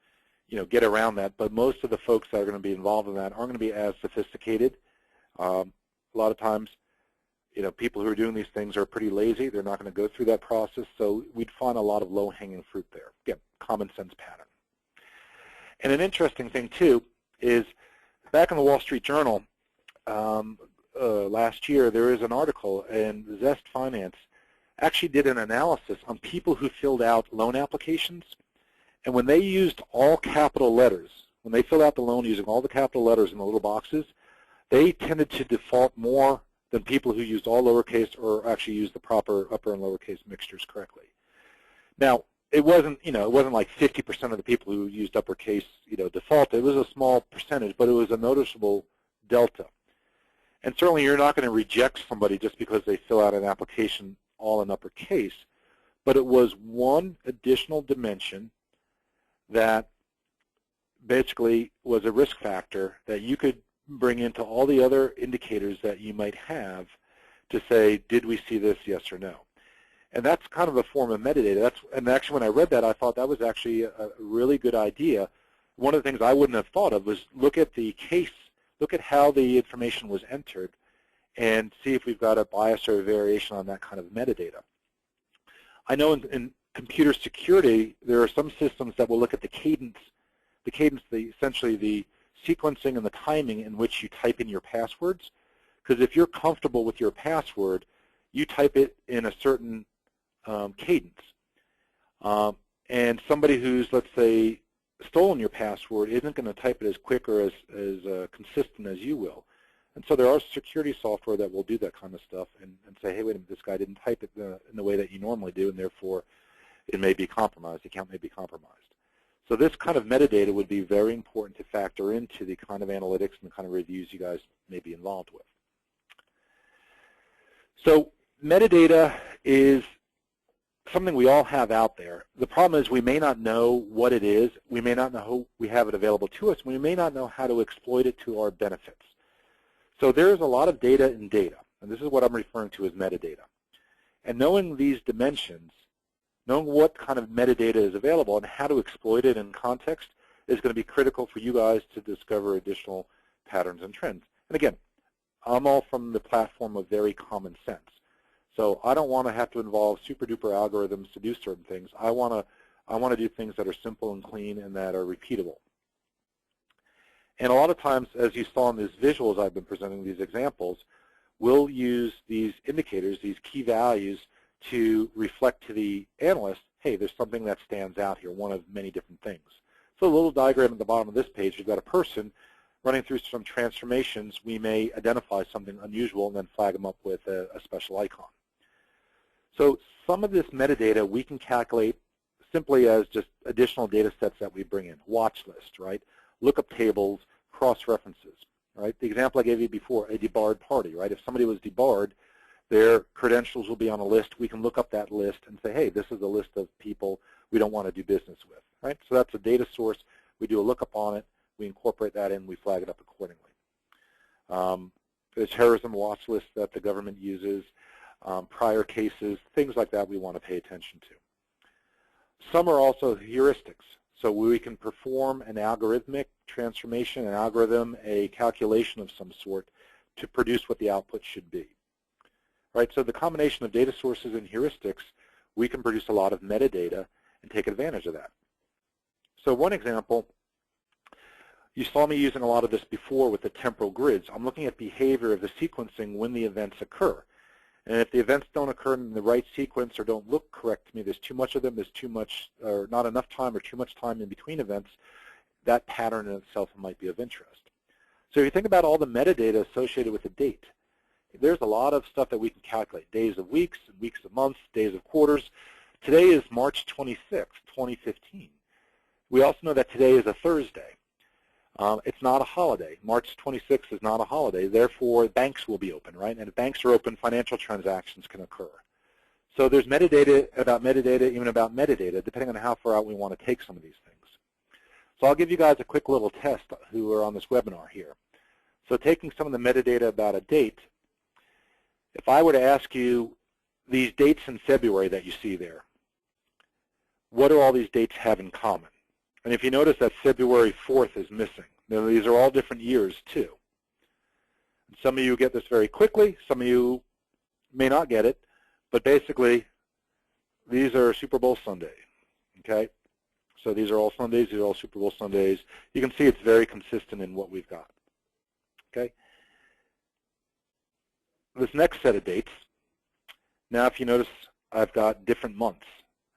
get around that, but most of the folks that are going to be involved in that aren't going to be as sophisticated. A lot of times, people who are doing these things are pretty lazy. They're not going to go through that process, so we'd find a lot of low-hanging fruit there. Again, common sense pattern. And an interesting thing, too, is back in the Wall Street Journal last year, there is an article, and Zest Finance actually did an analysis on people who filled out loan applications. And when they used all capital letters, when they filled out the loan using all the capital letters in the little boxes, they tended to default more than people who used all lowercase or actually used the proper upper and lowercase mixtures correctly. Now, it wasn't like 50% of the people who used uppercase, defaulted. It was a small percentage, but it was a noticeable delta. And certainly you're not going to reject somebody just because they fill out an application all in uppercase, but it was one additional dimension that basically was a risk factor that you could bring into all the other indicators that you might have to say, did we see this, yes or no? And that's kind of a form of metadata. And actually when I read that, I thought that was actually a really good idea. One of the things I wouldn't have thought of was look at the case, look at how the information was entered, and see if we've got a bias or a variation on that kind of metadata. I know in computer security, there are some systems that will look at the cadence, essentially the sequencing and the timing in which you type in your passwords. Because if you're comfortable with your password, you type it in a certain cadence. And somebody who's, let's say, stolen your password isn't going to type it as quick or as consistent as you will. And so there are security software that will do that kind of stuff and say, hey, wait a minute, this guy didn't type it in the way that you normally do, and therefore it may be compromised, the account may be compromised. So this kind of metadata would be very important to factor into the kind of analytics and the kind of reviews you guys may be involved with. So metadata is something we all have out there. The problem is we may not know what it is, we may not know how we have it available to us, we may not know how to exploit it to our benefits. So there's a lot of data in data, and this is what I'm referring to as metadata. And knowing these dimensions, knowing what kind of metadata is available and how to exploit it in context is going to be critical for you guys to discover additional patterns and trends. And again, I'm all from the platform of very common sense. So I don't want to have to involve super-duper algorithms to do certain things. I want to do things that are simple and clean and that are repeatable. And a lot of times, as you saw in these visuals I've been presenting, these examples, we'll use these indicators, these key values, to reflect to the analyst, hey, there's something that stands out here, one of many different things. So a little diagram at the bottom of this page, you've got a person running through some transformations. We may identify something unusual and then flag them up with a special icon. So some of this metadata we can calculate simply as just additional data sets that we bring in, watch list, right? Lookup tables, cross-references, right? The example I gave you before, a debarred party, right? If somebody was debarred, their credentials will be on a list. We can look up that list and say, hey, this is a list of people we don't want to do business with, right? So that's a data source. We do a lookup on it. We incorporate that in. We flag it up accordingly. There's terrorism watch list that the government uses, prior cases, things like that we want to pay attention to. Some are also heuristics. So we can perform an algorithmic transformation, an algorithm, a calculation of some sort to produce what the output should be. Right, so the combination of data sources and heuristics, we can produce a lot of metadata and take advantage of that. So one example, you saw me using a lot of this before with the temporal grids. I'm looking at behavior of the sequencing when the events occur. And if the events don't occur in the right sequence or don't look correct to me, there's too much of them, there's too much, or not enough time or too much time in between events, that pattern in itself might be of interest. So if you think about all the metadata associated with a date, there's a lot of stuff that we can calculate, days of weeks, weeks of months, days of quarters. Today is March 26, 2015. We also know that today is a Thursday. It's not a holiday. March 26th is not a holiday. Therefore, banks will be open, right? And if banks are open, financial transactions can occur. So there's metadata, even about metadata, depending on how far out we want to take some of these things. So I'll give you guys a quick little test who are on this webinar here. So taking some of the metadata about a date, if I were to ask you these dates in February that you see there, what do all these dates have in common? And if you notice that February 4th is missing. Now, these are all different years, too. Some of you get this very quickly. Some of you may not get it. But basically, these are Super Bowl Sunday, okay? So these are all Sundays. These are all Super Bowl Sundays. You can see it's very consistent in what we've got, okay? This next set of dates, now if you notice, I've got different months.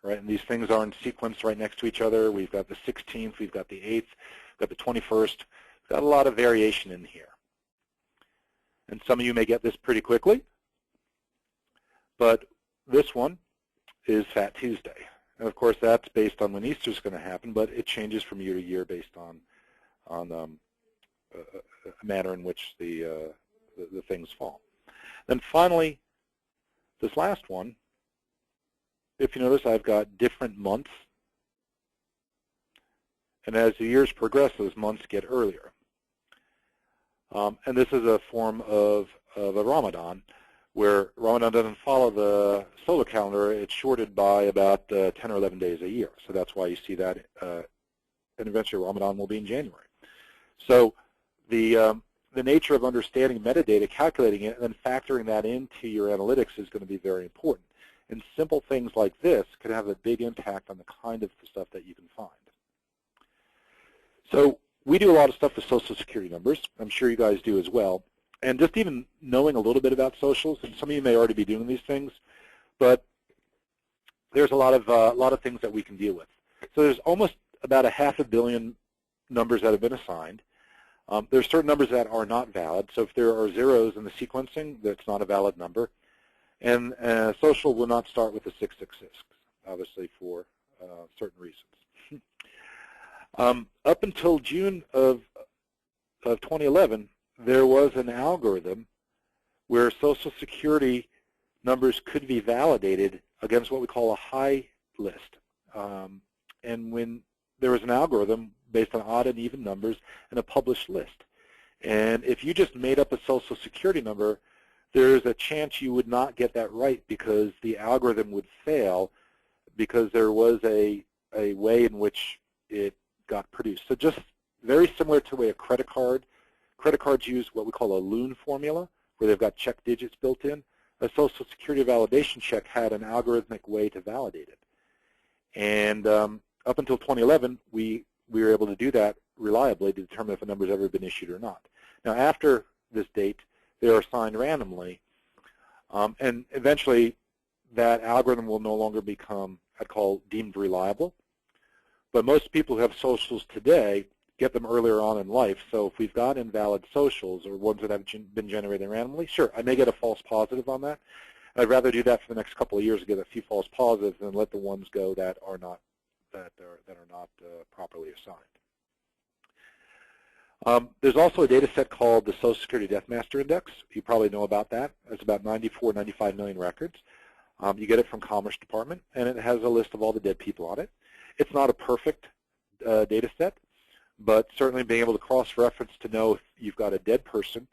Right, and these things are in sequence right next to each other. We've got the 16th, we've got the 8th, we've got the 21st. We've got a lot of variation in here. And some of you may get this pretty quickly, but this one is Fat Tuesday. And of course, that's based on when Easter is going to happen, but it changes from year to year based on a manner in which the things fall. Then finally, this last one, if you notice, I've got different months. And as the years progress, those months get earlier. And this is a form of a Ramadan, where Ramadan doesn't follow the solar calendar. It's shorted by about 10 or 11 days a year. So that's why you see that. And eventually Ramadan will be in January. So the nature of understanding metadata, calculating it, and then factoring that into your analytics is going to be very important. And simple things like this could have a big impact on the kind of stuff that you can find. So we do a lot of stuff with Social Security numbers. I'm sure you guys do as well. And just even knowing a little bit about socials, and some of you may already be doing these things, but there's a lot of things that we can deal with. So there's almost about 500 million numbers that have been assigned. There's certain numbers that are not valid. So if there are zeros in the sequencing, that's not a valid number. And social will not start with a 666, obviously for certain reasons. Up until June of 2011, there was an algorithm where Social Security numbers could be validated against what we call a high list. And when there was an algorithm based on odd and even numbers and a published list. And if you just made up a Social Security number, there's a chance you would not get that right because the algorithm would fail because there was a way in which it got produced. So just very similar to the way a credit cards use what we call a Loon formula, where they've got check digits built in. A Social Security validation check had an algorithmic way to validate it. And up until 2011, we were able to do that reliably to determine if a number has ever been issued or not. Now, after this date, they are assigned randomly, and eventually that algorithm will no longer become, I'd call, deemed reliable. But most people who have socials today get them earlier on in life. So if we've got invalid socials or ones that have been generated randomly, sure, I may get a false positive on that. I'd rather do that for the next couple of years to get a few false positives than let the ones go that are not properly assigned. There's also a data set called the Social Security Death Master Index. You probably know about that. It's about 95 million records. You get it from Commerce Department, and it has a list of all the dead people on it. It's not a perfect data set, but certainly being able to cross-reference to know if you've got a dead person.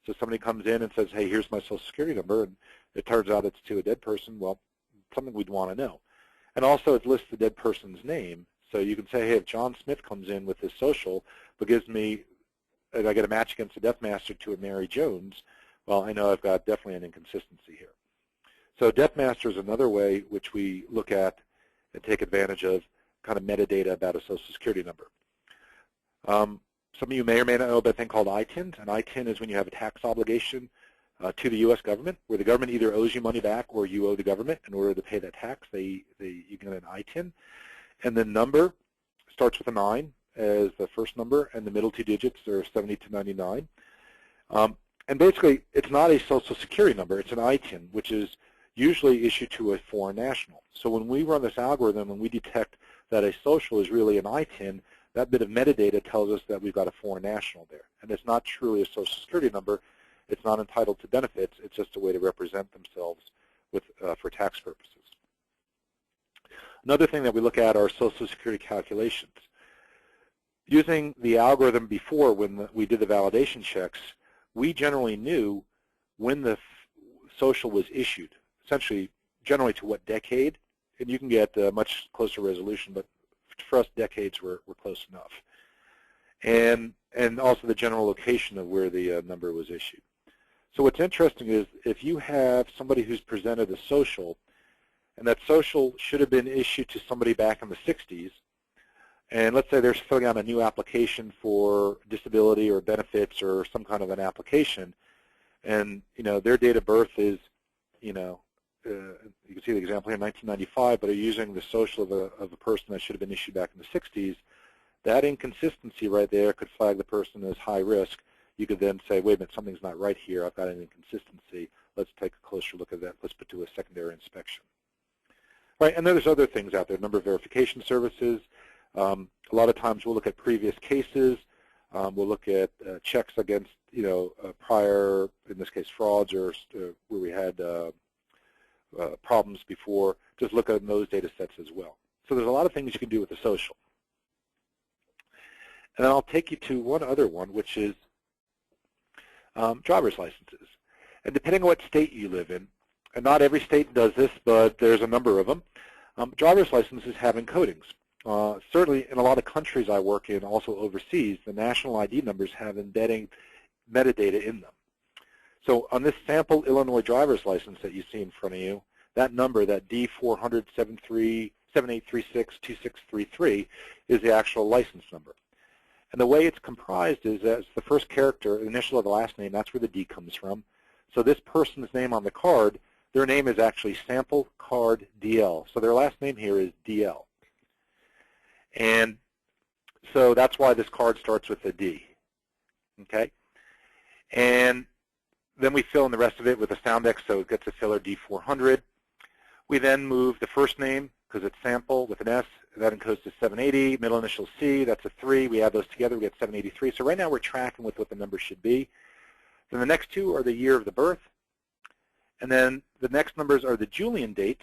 So somebody comes in and says, hey, here's my Social Security number, and it turns out it's to a dead person, well, something we'd want to know. And also it lists the dead person's name. So you can say, hey, if John Smith comes in with his social, but gives me, if I get a match against the Death Master to a Mary Jones, well, I know I've got definitely an inconsistency here. So Death Master is another way which we look at and take advantage of kind of metadata about a Social Security number. Some of you may or may not know about a thing called ITIN. An ITIN is when you have a tax obligation to the U.S. government, where the government either owes you money back or you owe the government in order to pay that tax. You get an ITIN. And the number starts with a 9 as the first number, and the middle two digits are 70 to 99. And basically, it's not a Social Security number. It's an ITIN, which is usually issued to a foreign national. So when we run this algorithm and we detect that a social is really an ITIN, that bit of metadata tells us that we've got a foreign national there. And it's not truly a Social Security number. It's not entitled to benefits. It's just a way to represent themselves for tax purposes. Another thing that we look at are Social Security calculations. Using the algorithm before, when we did the validation checks, we generally knew when the social was issued, essentially generally to what decade. And you can get a much closer resolution, but for us, decades were close enough. And also the general location of where the number was issued. So what's interesting is if you have somebody who's presented a social, and that social should have been issued to somebody back in the 60s, and let's say they're filling out a new application for disability or benefits or some kind of an application, and their date of birth is, you can see the example here, 1995, but are using the social of a person that should have been issued back in the 60s, that inconsistency right there could flag the person as high risk. You could then say, wait a minute, something's not right here. I've got an inconsistency. Let's take a closer look at that. Let's put to a secondary inspection. Right, and then there's other things out there, number of verification services. A lot of times we'll look at previous cases. We'll look at checks against, prior, in this case, frauds or where we had problems before. Just look at those data sets as well. So there's a lot of things you can do with the social. And then I'll take you to one other one, which is driver's licenses. And depending on what state you live in, and not every state does this, but there's a number of them, driver's licenses have encodings. Certainly in a lot of countries I work in, also overseas, the national ID numbers have embedding metadata in them. So on this sample Illinois driver's license that you see in front of you, that number, that D400-7836-2633, is the actual license number. And the way it's comprised is as the first character, the initial of the last name, that's where the D comes from. So this person's name on the card, their name is actually Sample Card DL. So their last name here is DL. And so that's why this card starts with a D. Okay, and then we fill in the rest of it with a soundex, so it gets a filler D400. We then move the first name, because it's sample with an S, that encodes to 780, middle initial C, that's a 3. We add those together, we get 783. So right now we're tracking with what the number should be. Then the next two are the year of the birth. And then the next numbers are the Julian date.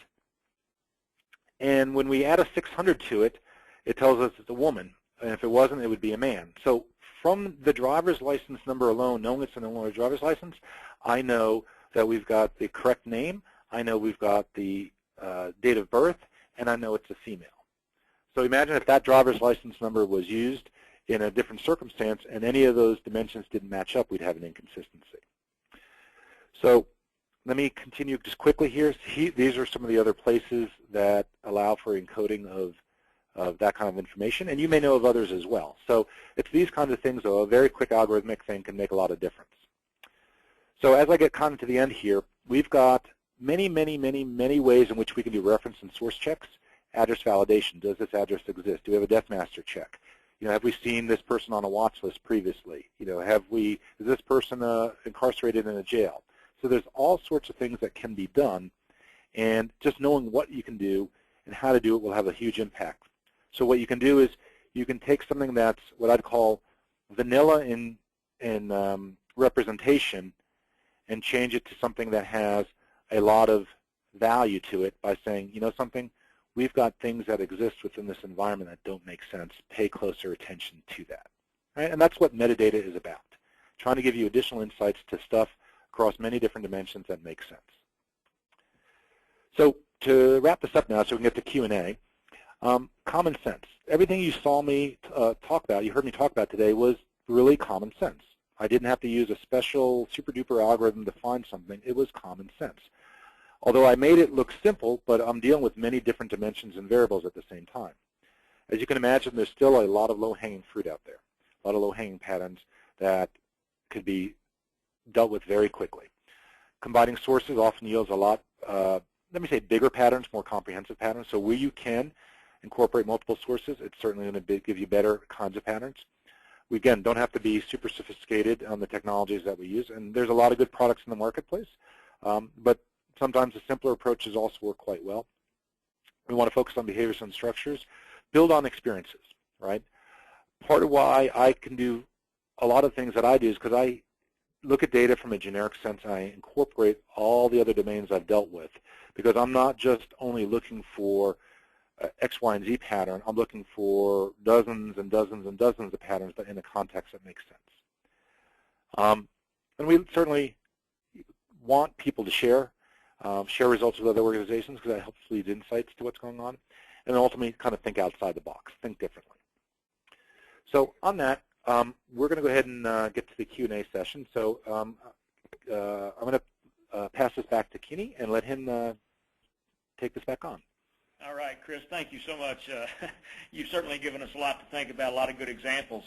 And when we add a 600 to it, it tells us it's a woman. And if it wasn't, it would be a man. So from the driver's license number alone, knowing it's an Illinois driver's license, I know that we've got the correct name, I know we've got the date of birth, and I know it's a female. So imagine if that driver's license number was used in a different circumstance and any of those dimensions didn't match up, we'd have an inconsistency. So let me continue just quickly here. These are some of the other places that allow for encoding of that kind of information, and you may know of others as well. So it's these kinds of things, though, a very quick algorithmic thing can make a lot of difference. So as I get kind of to the end here, we've got many, many, many, many ways in which we can do reference and source checks. Address validation, does this address exist? Do we have a death master check? You know, have we seen this person on a watch list previously? You know, is this person incarcerated in a jail? So there's all sorts of things that can be done, and just knowing what you can do and how to do it will have a huge impact. So what you can do is you can take something that's what I'd call vanilla in representation and change it to something that has a lot of value to it by saying, you know something, we've got things that exist within this environment that don't make sense. Pay closer attention to that. Right? And that's what metadata is about, trying to give you additional insights to stuff across many different dimensions that make sense. So to wrap this up now so we can get to Q&A, common sense. Everything you saw me talk about, you heard me talk about today, was really common sense. I didn't have to use a special super-duper algorithm to find something. It was common sense. Although I made it look simple, but I'm dealing with many different dimensions and variables at the same time. As you can imagine, there's still a lot of low-hanging fruit out there, a lot of low-hanging patterns that could be dealt with very quickly. Combining sources often yields a lot, let me say bigger patterns, more comprehensive patterns. So where you can incorporate multiple sources, it's certainly going to give you better kinds of patterns. We, again, don't have to be super sophisticated on the technologies that we use, and there's a lot of good products in the marketplace, but sometimes the simpler approaches also work quite well. We want to focus on behaviors and structures, build on experiences, right? Part of why I can do a lot of things that I do is because I look at data from a generic sense and I incorporate all the other domains I've dealt with, because I'm not just only looking for X, Y, and Z pattern. I'm looking for dozens and dozens and dozens of patterns, but in a context that makes sense. And we certainly want people to share results with other organizations because that helps lead insights to what's going on, and then ultimately kind of think outside the box, think differently. So on that, we're going to go ahead and get to the Q&A session. So I'm going to pass this back to Kenny and let him take this back on. All right, Chris, thank you so much. You've certainly given us a lot to think about, a lot of good examples.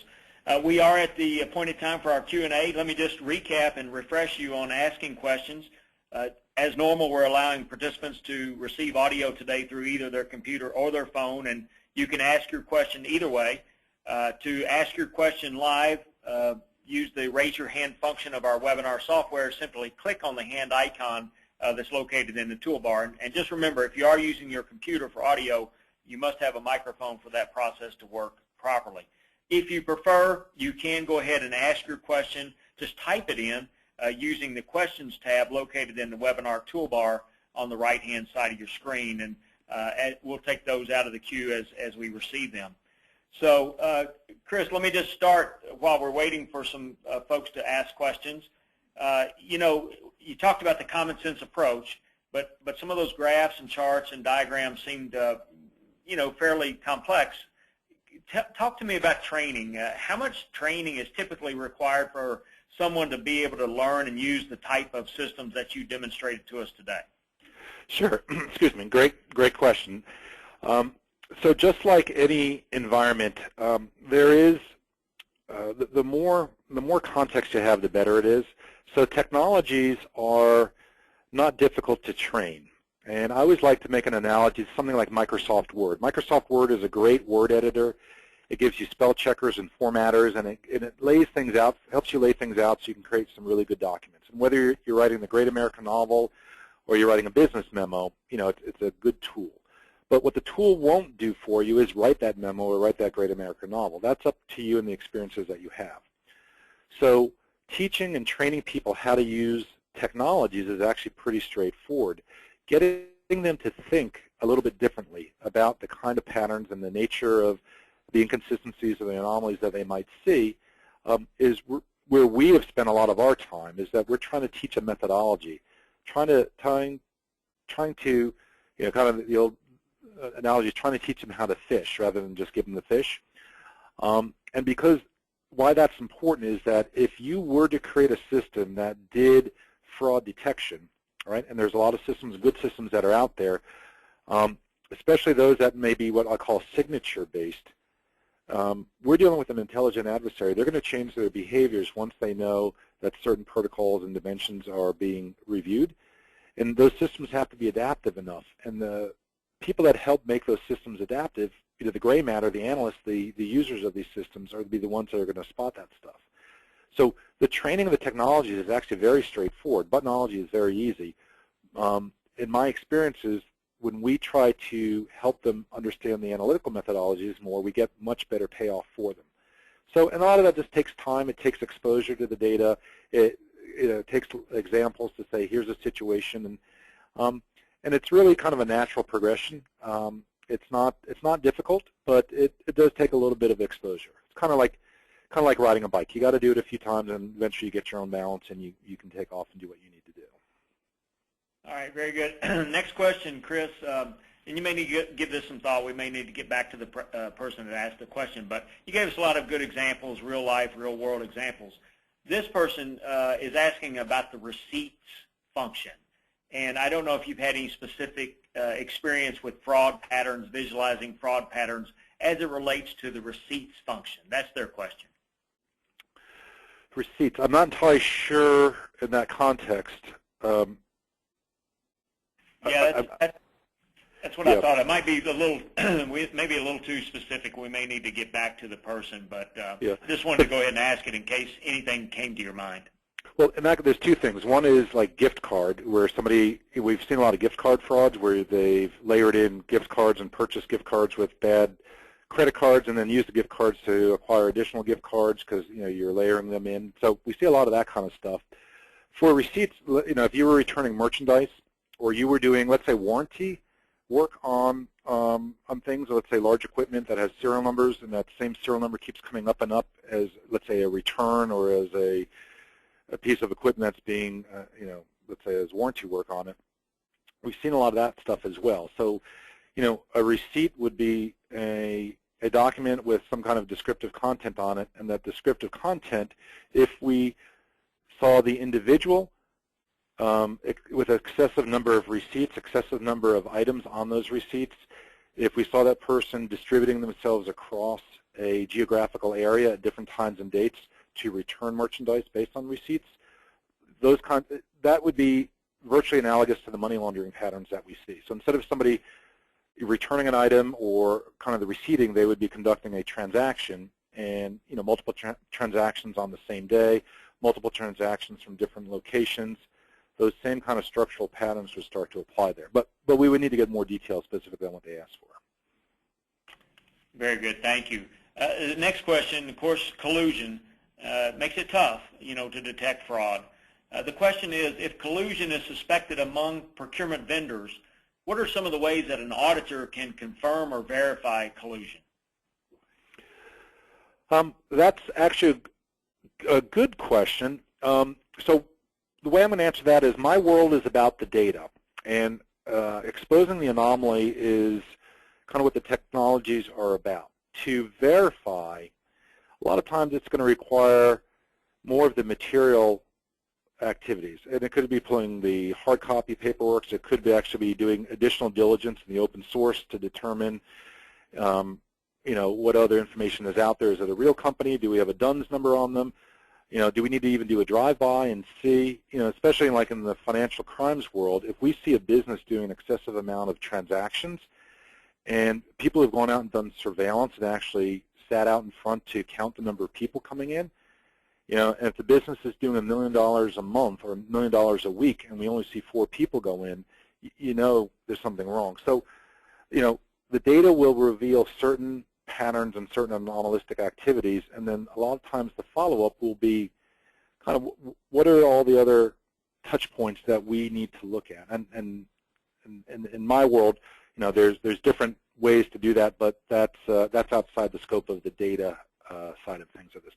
We are at the appointed time for our Q&A. Let me just recap and refresh you on asking questions. As normal, we're allowing participants to receive audio today through either their computer or their phone, and you can ask your question either way. To ask your question live, use the raise your hand function of our webinar software. Simply click on the hand icon that's located in the toolbar. And just remember, if you are using your computer for audio, you must have a microphone for that process to work properly. If you prefer, you can go ahead and ask your question. Just type it in using the questions tab located in the webinar toolbar on the right-hand side of your screen, and we'll take those out of the queue as we receive them. So, Chris, let me just start while we're waiting for some folks to ask questions. You know, you talked about the common sense approach, but some of those graphs and charts and diagrams seemed, you know, fairly complex. Talk to me about training. How much training is typically required for someone to be able to learn and use the type of systems that you demonstrated to us today? Sure. Excuse me. Great question. So just like any environment, there is the more context you have, the better it is. So technologies are not difficult to train. And I always like to make an analogy to something like Microsoft Word. Microsoft Word is a great word editor. It gives you spell checkers and formatters, and it lays things out, helps you lay things out so you can create some really good documents. And whether you're writing the great American novel or you're writing a business memo, it's a good tool. But what the tool won't do for you is write that memo or write that great American novel. That's up to you and the experiences that you have. So teaching and training people how to use technologies is actually pretty straightforward. Getting them to think a little bit differently about the kind of patterns and the nature of the inconsistencies or the anomalies that they might see is where we have spent a lot of our time, is that we're trying to teach a methodology, trying to kind of the old analogy is trying to teach them how to fish rather than just give them the fish. And because why that's important is that if you were to create a system that did fraud detection, right, and there's a lot of systems, good systems that are out there, especially those that may be what I call signature-based, we're dealing with an intelligent adversary. They're going to change their behaviors once they know that certain protocols and dimensions are being reviewed. And those systems have to be adaptive enough. And the people that help make those systems adaptive, either the gray matter, the analysts, the users of these systems, are going to be the ones that are going to spot that stuff. So the training of the technologies is actually very straightforward. Buttonology is very easy. In my experiences, when we try to help them understand the analytical methodologies more, we get much better payoff for them. So, and a lot of that just takes time. It takes exposure to the data. It takes examples to say, here's a situation, and it's really kind of a natural progression. It's not difficult, but it does take a little bit of exposure. It's kind of like riding a bike. You got to do it a few times, and eventually you get your own balance, and you can take off and do what you need to do. All right, very good. Next question, Chris, and you may need to give this some thought. We may need to get back to the person that asked the question, but you gave us a lot of good examples, real life, real world examples. This person is asking about the receipts function, and I don't know if you've had any specific experience with fraud patterns, visualizing fraud patterns as it relates to the receipts function. That's their question. Receipts. I'm not entirely sure in that context. Yeah, that's what I thought. It might be a little, maybe a little too specific. We may need to get back to the person, but just wanted to go ahead and ask it in case anything came to your mind. Well, and there's two things. One is like gift card, where we've seen a lot of gift card frauds where they've layered in gift cards and purchased gift cards with bad credit cards and then use the gift cards to acquire additional gift cards because you're layering them in. So we see a lot of that kind of stuff. For receipts, if you were returning merchandise or you were doing, let's say, warranty work on things, or let's say large equipment that has serial numbers and that same serial number keeps coming up and up as, let's say, a return or as a piece of equipment that's being, let's say, as warranty work on it. We've seen a lot of that stuff as well. So, a receipt would be a document with some kind of descriptive content on it, and that descriptive content, if we saw the individual with excessive number of receipts, excessive number of items on those receipts, if we saw that person distributing themselves across a geographical area at different times and dates to return merchandise based on receipts, that would be virtually analogous to the money laundering patterns that we see. So instead of somebody returning an item or kind of the receipting, they would be conducting a transaction, and multiple transactions on the same day, multiple transactions from different locations. Those same kind of structural patterns would start to apply there. But we would need to get more details specifically on what they asked for. Very good. Thank you. The next question, of course, collusion makes it tough, to detect fraud. The question is, if collusion is suspected among procurement vendors, what are some of the ways that an auditor can confirm or verify collusion? That's actually a good question. So the way I'm going to answer that is my world is about the data, and exposing the anomaly is kind of what the technologies are about. To verify, a lot of times it's going to require more of the material activities, and it could be pulling the hard copy paperwork. It could be actually doing additional diligence in the open source to determine what other information is out there. Is it a real company? Do we have a DUNS number on them? Do we need to even do a drive-by and see, especially in the financial crimes world, if we see a business doing an excessive amount of transactions and people have gone out and done surveillance and actually stat out in front to count the number of people coming in. You know, and if the business is doing $1 million a month or $1 million a week, and we only see 4 people go in, you know there's something wrong. So, you know, the data will reveal certain patterns and certain anomalistic activities, and then a lot of times the follow-up will be kind of what are all the other touch points that we need to look at. And in my world, you know, there's different ways to do that, but that's outside the scope of the data side of things of this.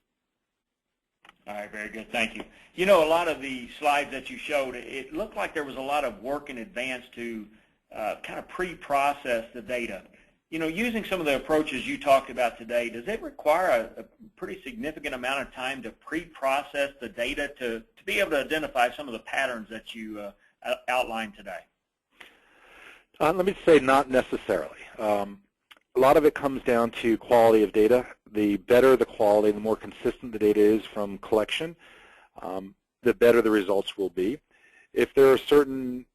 All right, very good. Thank you. You know, a lot of the slides that you showed, it looked like there was a lot of work in advance to kind of pre-process the data. You know, using some of the approaches you talked about today, does it require a pretty significant amount of time to pre-process the data to be able to identify some of the patterns that you outlined today? Let me say not necessarily. A lot of it comes down to quality of data. The better the quality, the more consistent the data is from collection, the better the results will be. If there are certain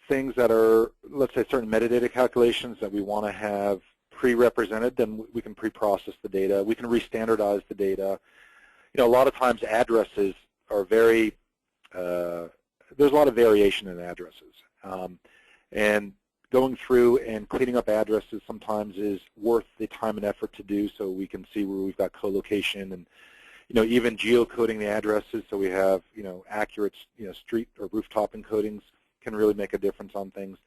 things that are, let's say, certain metadata calculations that we want to have pre-represented, then we can pre-process the data. We can re-standardize the data. You know, a lot of times addresses are very, there's a lot of variation in addresses. And going through and cleaning up addresses sometimes is worth the time and effort to do, so we can see where we've got co-location and, you know, even geocoding the addresses so we have, you know, accurate, you know, street or rooftop encodings can really make a difference on things.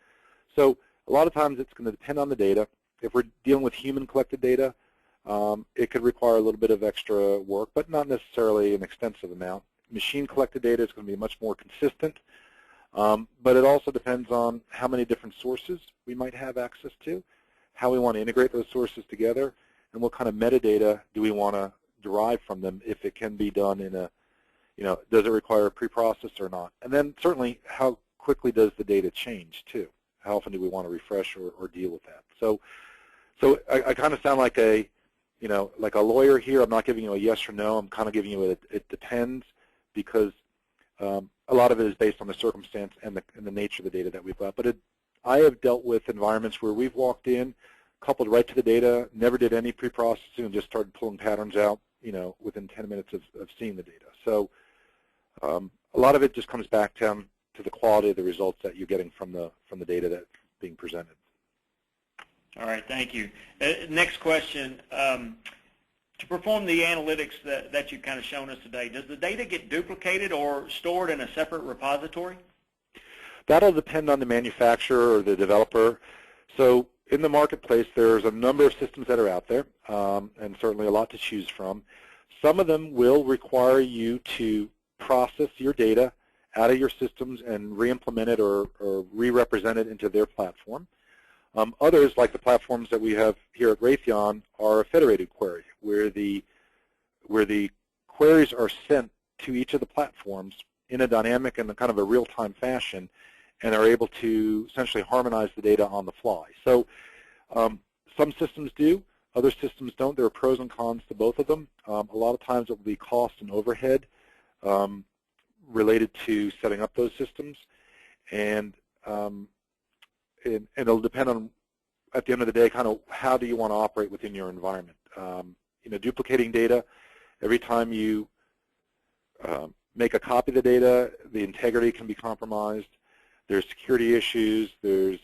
So a lot of times it's going to depend on the data. If we're dealing with human collected data, it could require a little bit of extra work, but not necessarily an extensive amount. Machine collected data is going to be much more consistent. But it also depends on how many different sources we might have access to, how we want to integrate those sources together, and what kind of metadata do we want to derive from them if it can be done in a, you know, does it require a pre-process or not? And then certainly how quickly does the data change too? How often do we want to refresh or deal with that? So I kind of sound like a, you know, like a lawyer here. I'm not giving you a yes or no. I'm kind of giving you a it depends, because a lot of it is based on the circumstance and the nature of the data that we've got. But I have dealt with environments where we've walked in, coupled right to the data, never did any pre-processing, and just started pulling patterns out, you know, within 10 minutes of seeing the data. So a lot of it just comes back down to the quality of the results that you're getting from the data that's being presented. All right, thank you. Next question. To perform the analytics that you've kind of shown us today, does the data get duplicated or stored in a separate repository? That'll depend on the manufacturer or the developer. So in the marketplace, there's a number of systems that are out there, and certainly a lot to choose from. Some of them will require you to process your data out of your systems and re-implement it or re-represent it into their platform. Others, like the platforms that we have here at Raytheon, are a federated query, where the queries are sent to each of the platforms in a dynamic and kind of a real-time fashion, and are able to essentially harmonize the data on the fly. So some systems do, other systems don't. There are pros and cons to both of them. A lot of times it will be cost and overhead related to setting up those systems, and it'll depend on, at the end of the day, kind of how do you want to operate within your environment. You know, duplicating data, every time you make a copy of the data, the integrity can be compromised. There's security issues. There's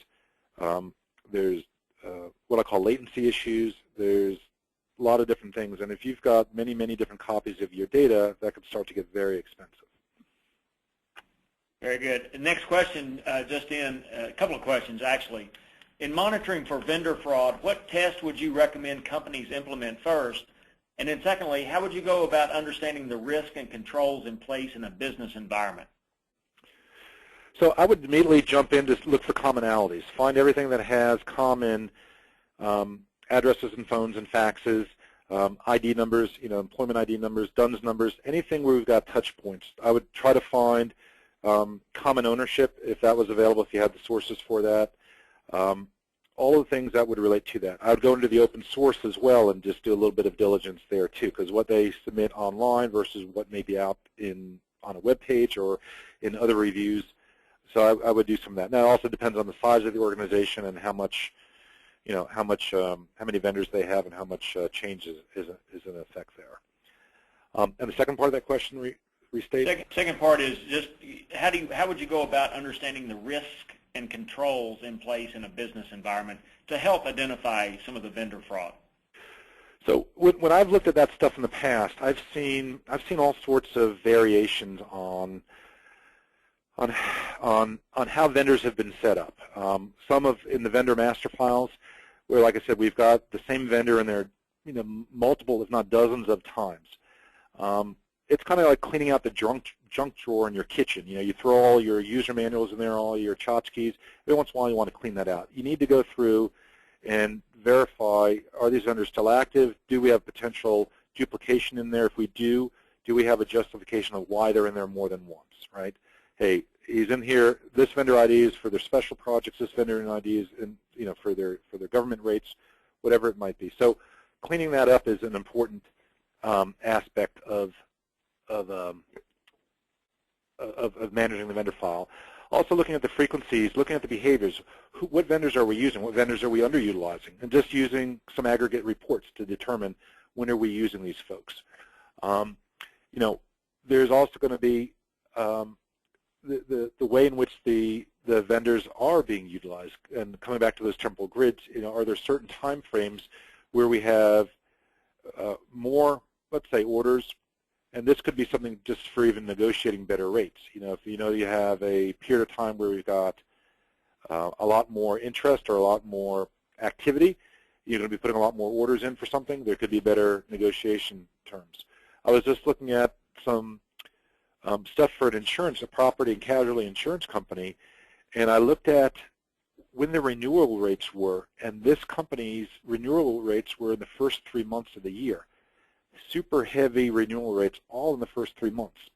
what I call latency issues. There's a lot of different things. And if you've got many, many different copies of your data, that could start to get very expensive. Very good. Next question, just in a couple of questions, actually. In monitoring for vendor fraud, what test would you recommend companies implement first? And then secondly, how would you go about understanding the risk and controls in place in a business environment? So I would immediately jump in to look for commonalities. Find everything that has common addresses and phones and faxes, ID numbers, you know, employment ID numbers, DUNS numbers, anything where we've got touch points. I would try to find common ownership, if that was available, if you had the sources for that. All of the things that would relate to that. I would go into the open source as well and just do a little bit of diligence there too, because what they submit online versus what may be out on a web page or in other reviews. So I would do some of that. Now it also depends on the size of the organization and how much, how many vendors they have and how much change is in effect there. And the second part of that question, restate. Second part is just how would you go about understanding the risk and controls in place in a business environment to help identify some of the vendor fraud? So when I've looked at that stuff in the past, I've seen all sorts of variations on how vendors have been set up. Some in the vendor master files, where, like I said, we've got the same vendor in there, multiple, if not dozens of times. It's kind of like cleaning out the junk drawer in your kitchen. You throw all your user manuals in there, all your tchotchkes. Every once in a while, you want to clean that out. You need to go through and verify, are these vendors still active? Do we have potential duplication in there? If we do we have a justification of why they're in there more than once, right? Hey, he's in here. This vendor ID is for their special projects. This vendor ID is for their government rates, whatever it might be. So cleaning that up is an important aspect of managing the vendor file. Also looking at the frequencies, looking at the behaviors. What vendors are we using? What vendors are we underutilizing? And just using some aggregate reports to determine when are we using these folks. There's also going to be the way in which the vendors are being utilized. And coming back to those temporal grids, are there certain time frames where we have more, let's say, orders? And this could be something just for even negotiating better rates. If you have a period of time where we've got a lot more interest or a lot more activity, you're going to be putting a lot more orders in for something, there could be better negotiation terms. I was just looking at some stuff for a property and casualty insurance company, and I looked at when the renewal rates were, and this company's renewal rates were in the first 3 months of the year. Super heavy renewal rates all in the first 3 months.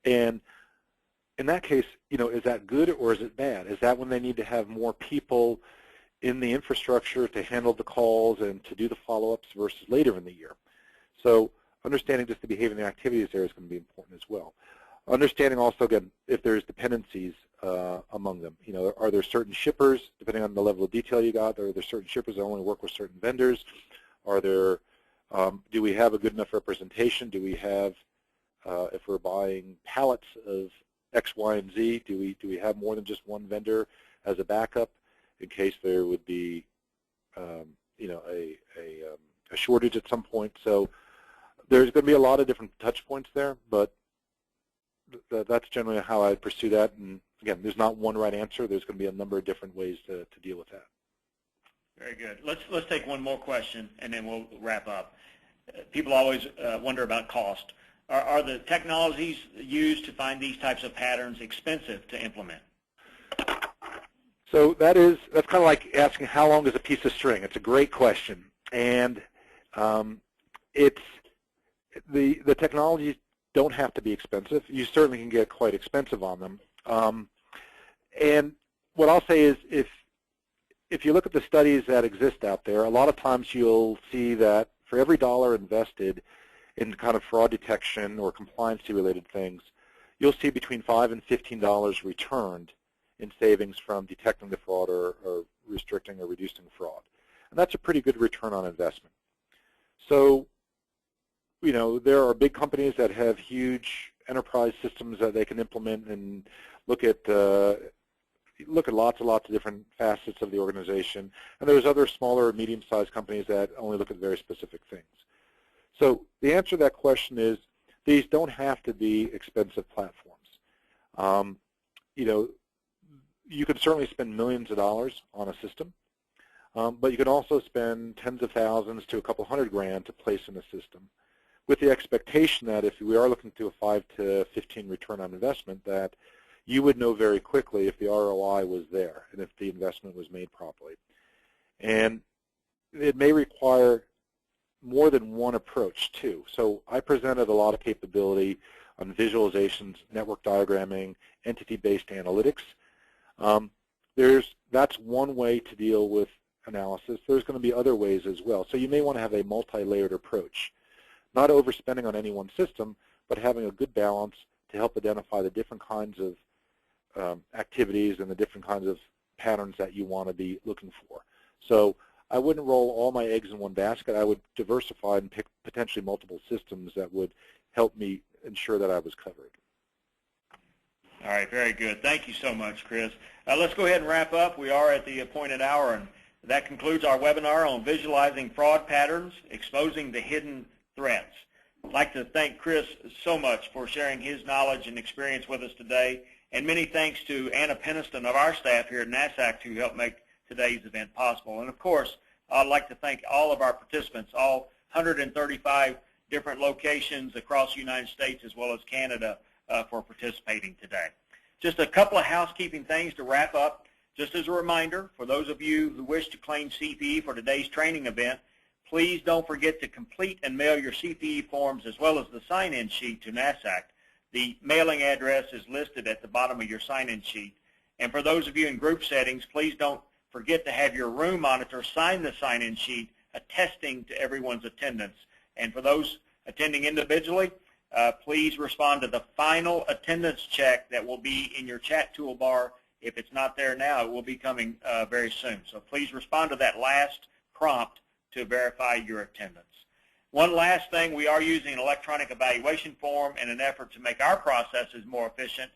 And in that case, is that good or is it bad? Is that when they need to have more people in the infrastructure to handle the calls and to do the follow-ups versus later in the year? So understanding just the behavior and the activities there is going to be important as well. Understanding also, again, if there's dependencies among them. Are there certain shippers, depending on the level of detail you got, are there certain shippers that only work with certain vendors? Are there do we have a good enough representation? Do we have, if we're buying pallets of X, Y, and Z, do we have more than just one vendor as a backup in case there would be, a shortage at some point? So there's going to be a lot of different touch points there, but that's generally how I pursue that. And again, there's not one right answer. There's going to be a number of different ways to deal with that. Very good. Let's take one more question, and then we'll wrap up. People always wonder about cost. Are the technologies used to find these types of patterns expensive to implement? So that's kind of like asking how long is a piece of string. It's a great question, and the technologies don't have to be expensive. You certainly can get quite expensive on them. And what I'll say is if you look at the studies that exist out there, a lot of times you'll see that for every dollar invested in kind of fraud detection or compliance-related things, you'll see between $5 and $15 returned in savings from detecting the fraud or restricting or reducing fraud. And that's a pretty good return on investment. So, there are big companies that have huge enterprise systems that they can implement and look at lots and lots of different facets of the organization. And there's other smaller, medium-sized companies that only look at very specific things. So the answer to that question is these don't have to be expensive platforms. You can certainly spend millions of dollars on a system, but you can also spend tens of thousands to a couple $100,000 to place in a system, with the expectation that if we are looking to a 5 to 15 return on investment, that you would know very quickly if the ROI was there and if the investment was made properly. And it may require more than one approach too. So I presented a lot of capability on visualizations, network diagramming, entity-based analytics. That's one way to deal with analysis. There's going to be other ways as well. So you may want to have a multi-layered approach, not overspending on any one system, but having a good balance to help identify the different kinds of activities and the different kinds of patterns that you want to be looking for. So I wouldn't roll all my eggs in one basket. I would diversify and pick potentially multiple systems that would help me ensure that I was covered. All right, very good. Thank you so much, Chris. Let's go ahead and wrap up. We are at the appointed hour, and that concludes our webinar on visualizing fraud patterns, exposing the hidden threats. I'd like to thank Chris so much for sharing his knowledge and experience with us today, and many thanks to Anna Peniston of our staff here at NASACT who helped make today's event possible. And of course, I'd like to thank all of our participants, all 135 different locations across the United States as well as Canada for participating today. Just a couple of housekeeping things to wrap up. Just as a reminder, for those of you who wish to claim CPE for today's training event, please don't forget to complete and mail your CPE forms as well as the sign-in sheet to NASACT. The mailing address is listed at the bottom of your sign-in sheet. And for those of you in group settings, please don't forget to have your room monitor sign the sign-in sheet attesting to everyone's attendance. And for those attending individually, please respond to the final attendance check that will be in your chat toolbar. If it's not there now, it will be coming very soon. So please respond to that last prompt to verify your attendance. One last thing, we are using an electronic evaluation form in an effort to make our processes more efficient.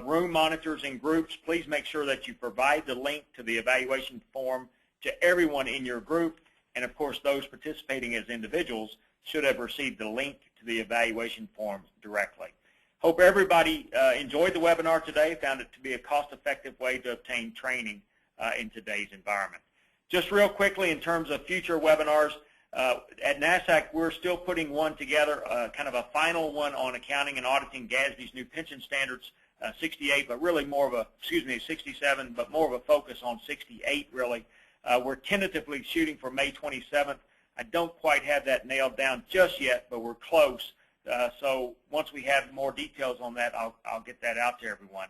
Room monitors in groups, please make sure that you provide the link to the evaluation form to everyone in your group. And of course, those participating as individuals should have received the link to the evaluation form directly. Hope everybody enjoyed the webinar today, found it to be a cost-effective way to obtain training in today's environment. Just real quickly, in terms of future webinars, at NASACT, we're still putting one together, kind of a final one on accounting and auditing GASB's new pension standards, 68, but really more of a, 67, but more of a focus on 68, really. We're tentatively shooting for May 27th. I don't quite have that nailed down just yet, but we're close. So once we have more details on that, I'll get that out to everyone.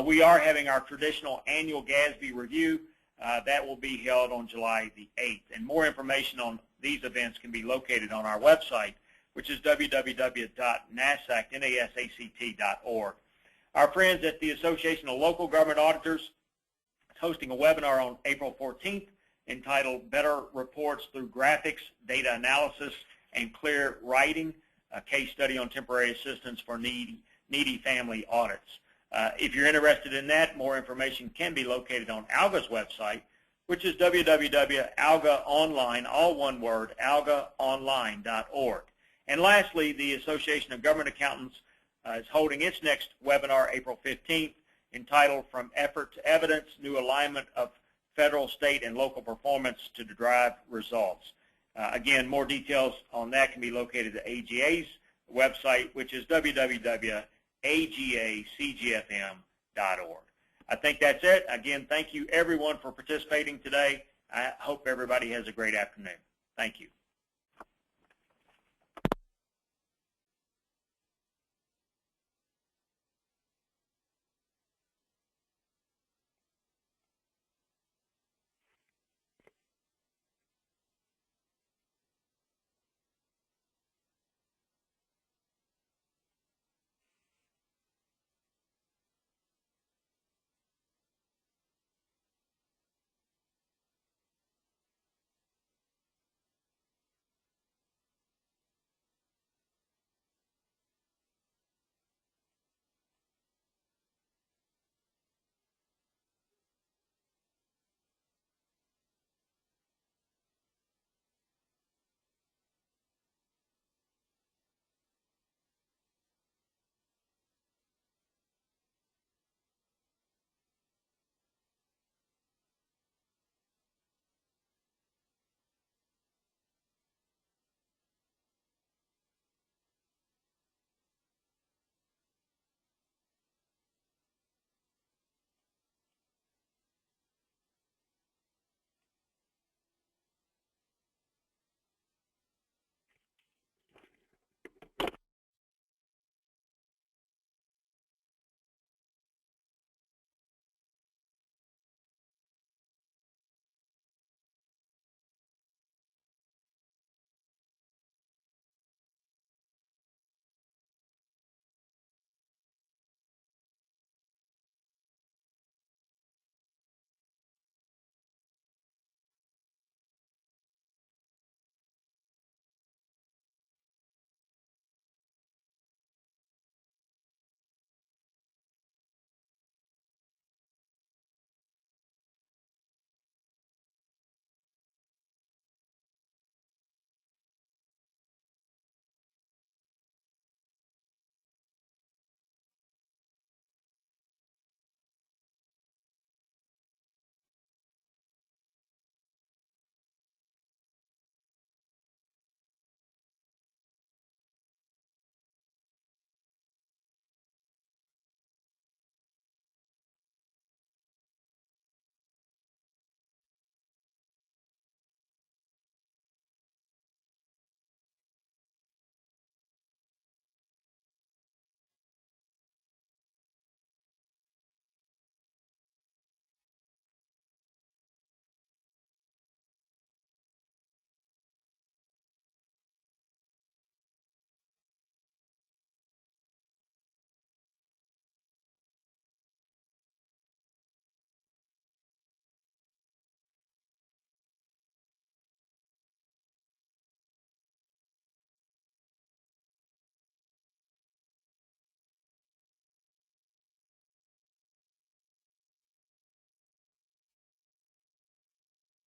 We are having our traditional annual GASB review. That will be held on July the 8th. And more information on these events can be located on our website, which is www.nasact.org. Our friends at the Association of Local Government Auditors is hosting a webinar on April 14th entitled Better Reports Through Graphics, Data Analysis, and Clear Writing, a case study on temporary assistance for needy family audits. If you're interested in that, more information can be located on ALGA's website, which is www.algaonline, all one word, algaonline.org. And lastly, the Association of Government Accountants is holding its next webinar April 15th, entitled From Effort to Evidence, New Alignment of Federal, State, and Local Performance to Drive Results. Again, more details on that can be located at AGA's website, which is www.agacgfm.org. I think that's it. Again, thank you everyone for participating today. I hope everybody has a great afternoon. Thank you.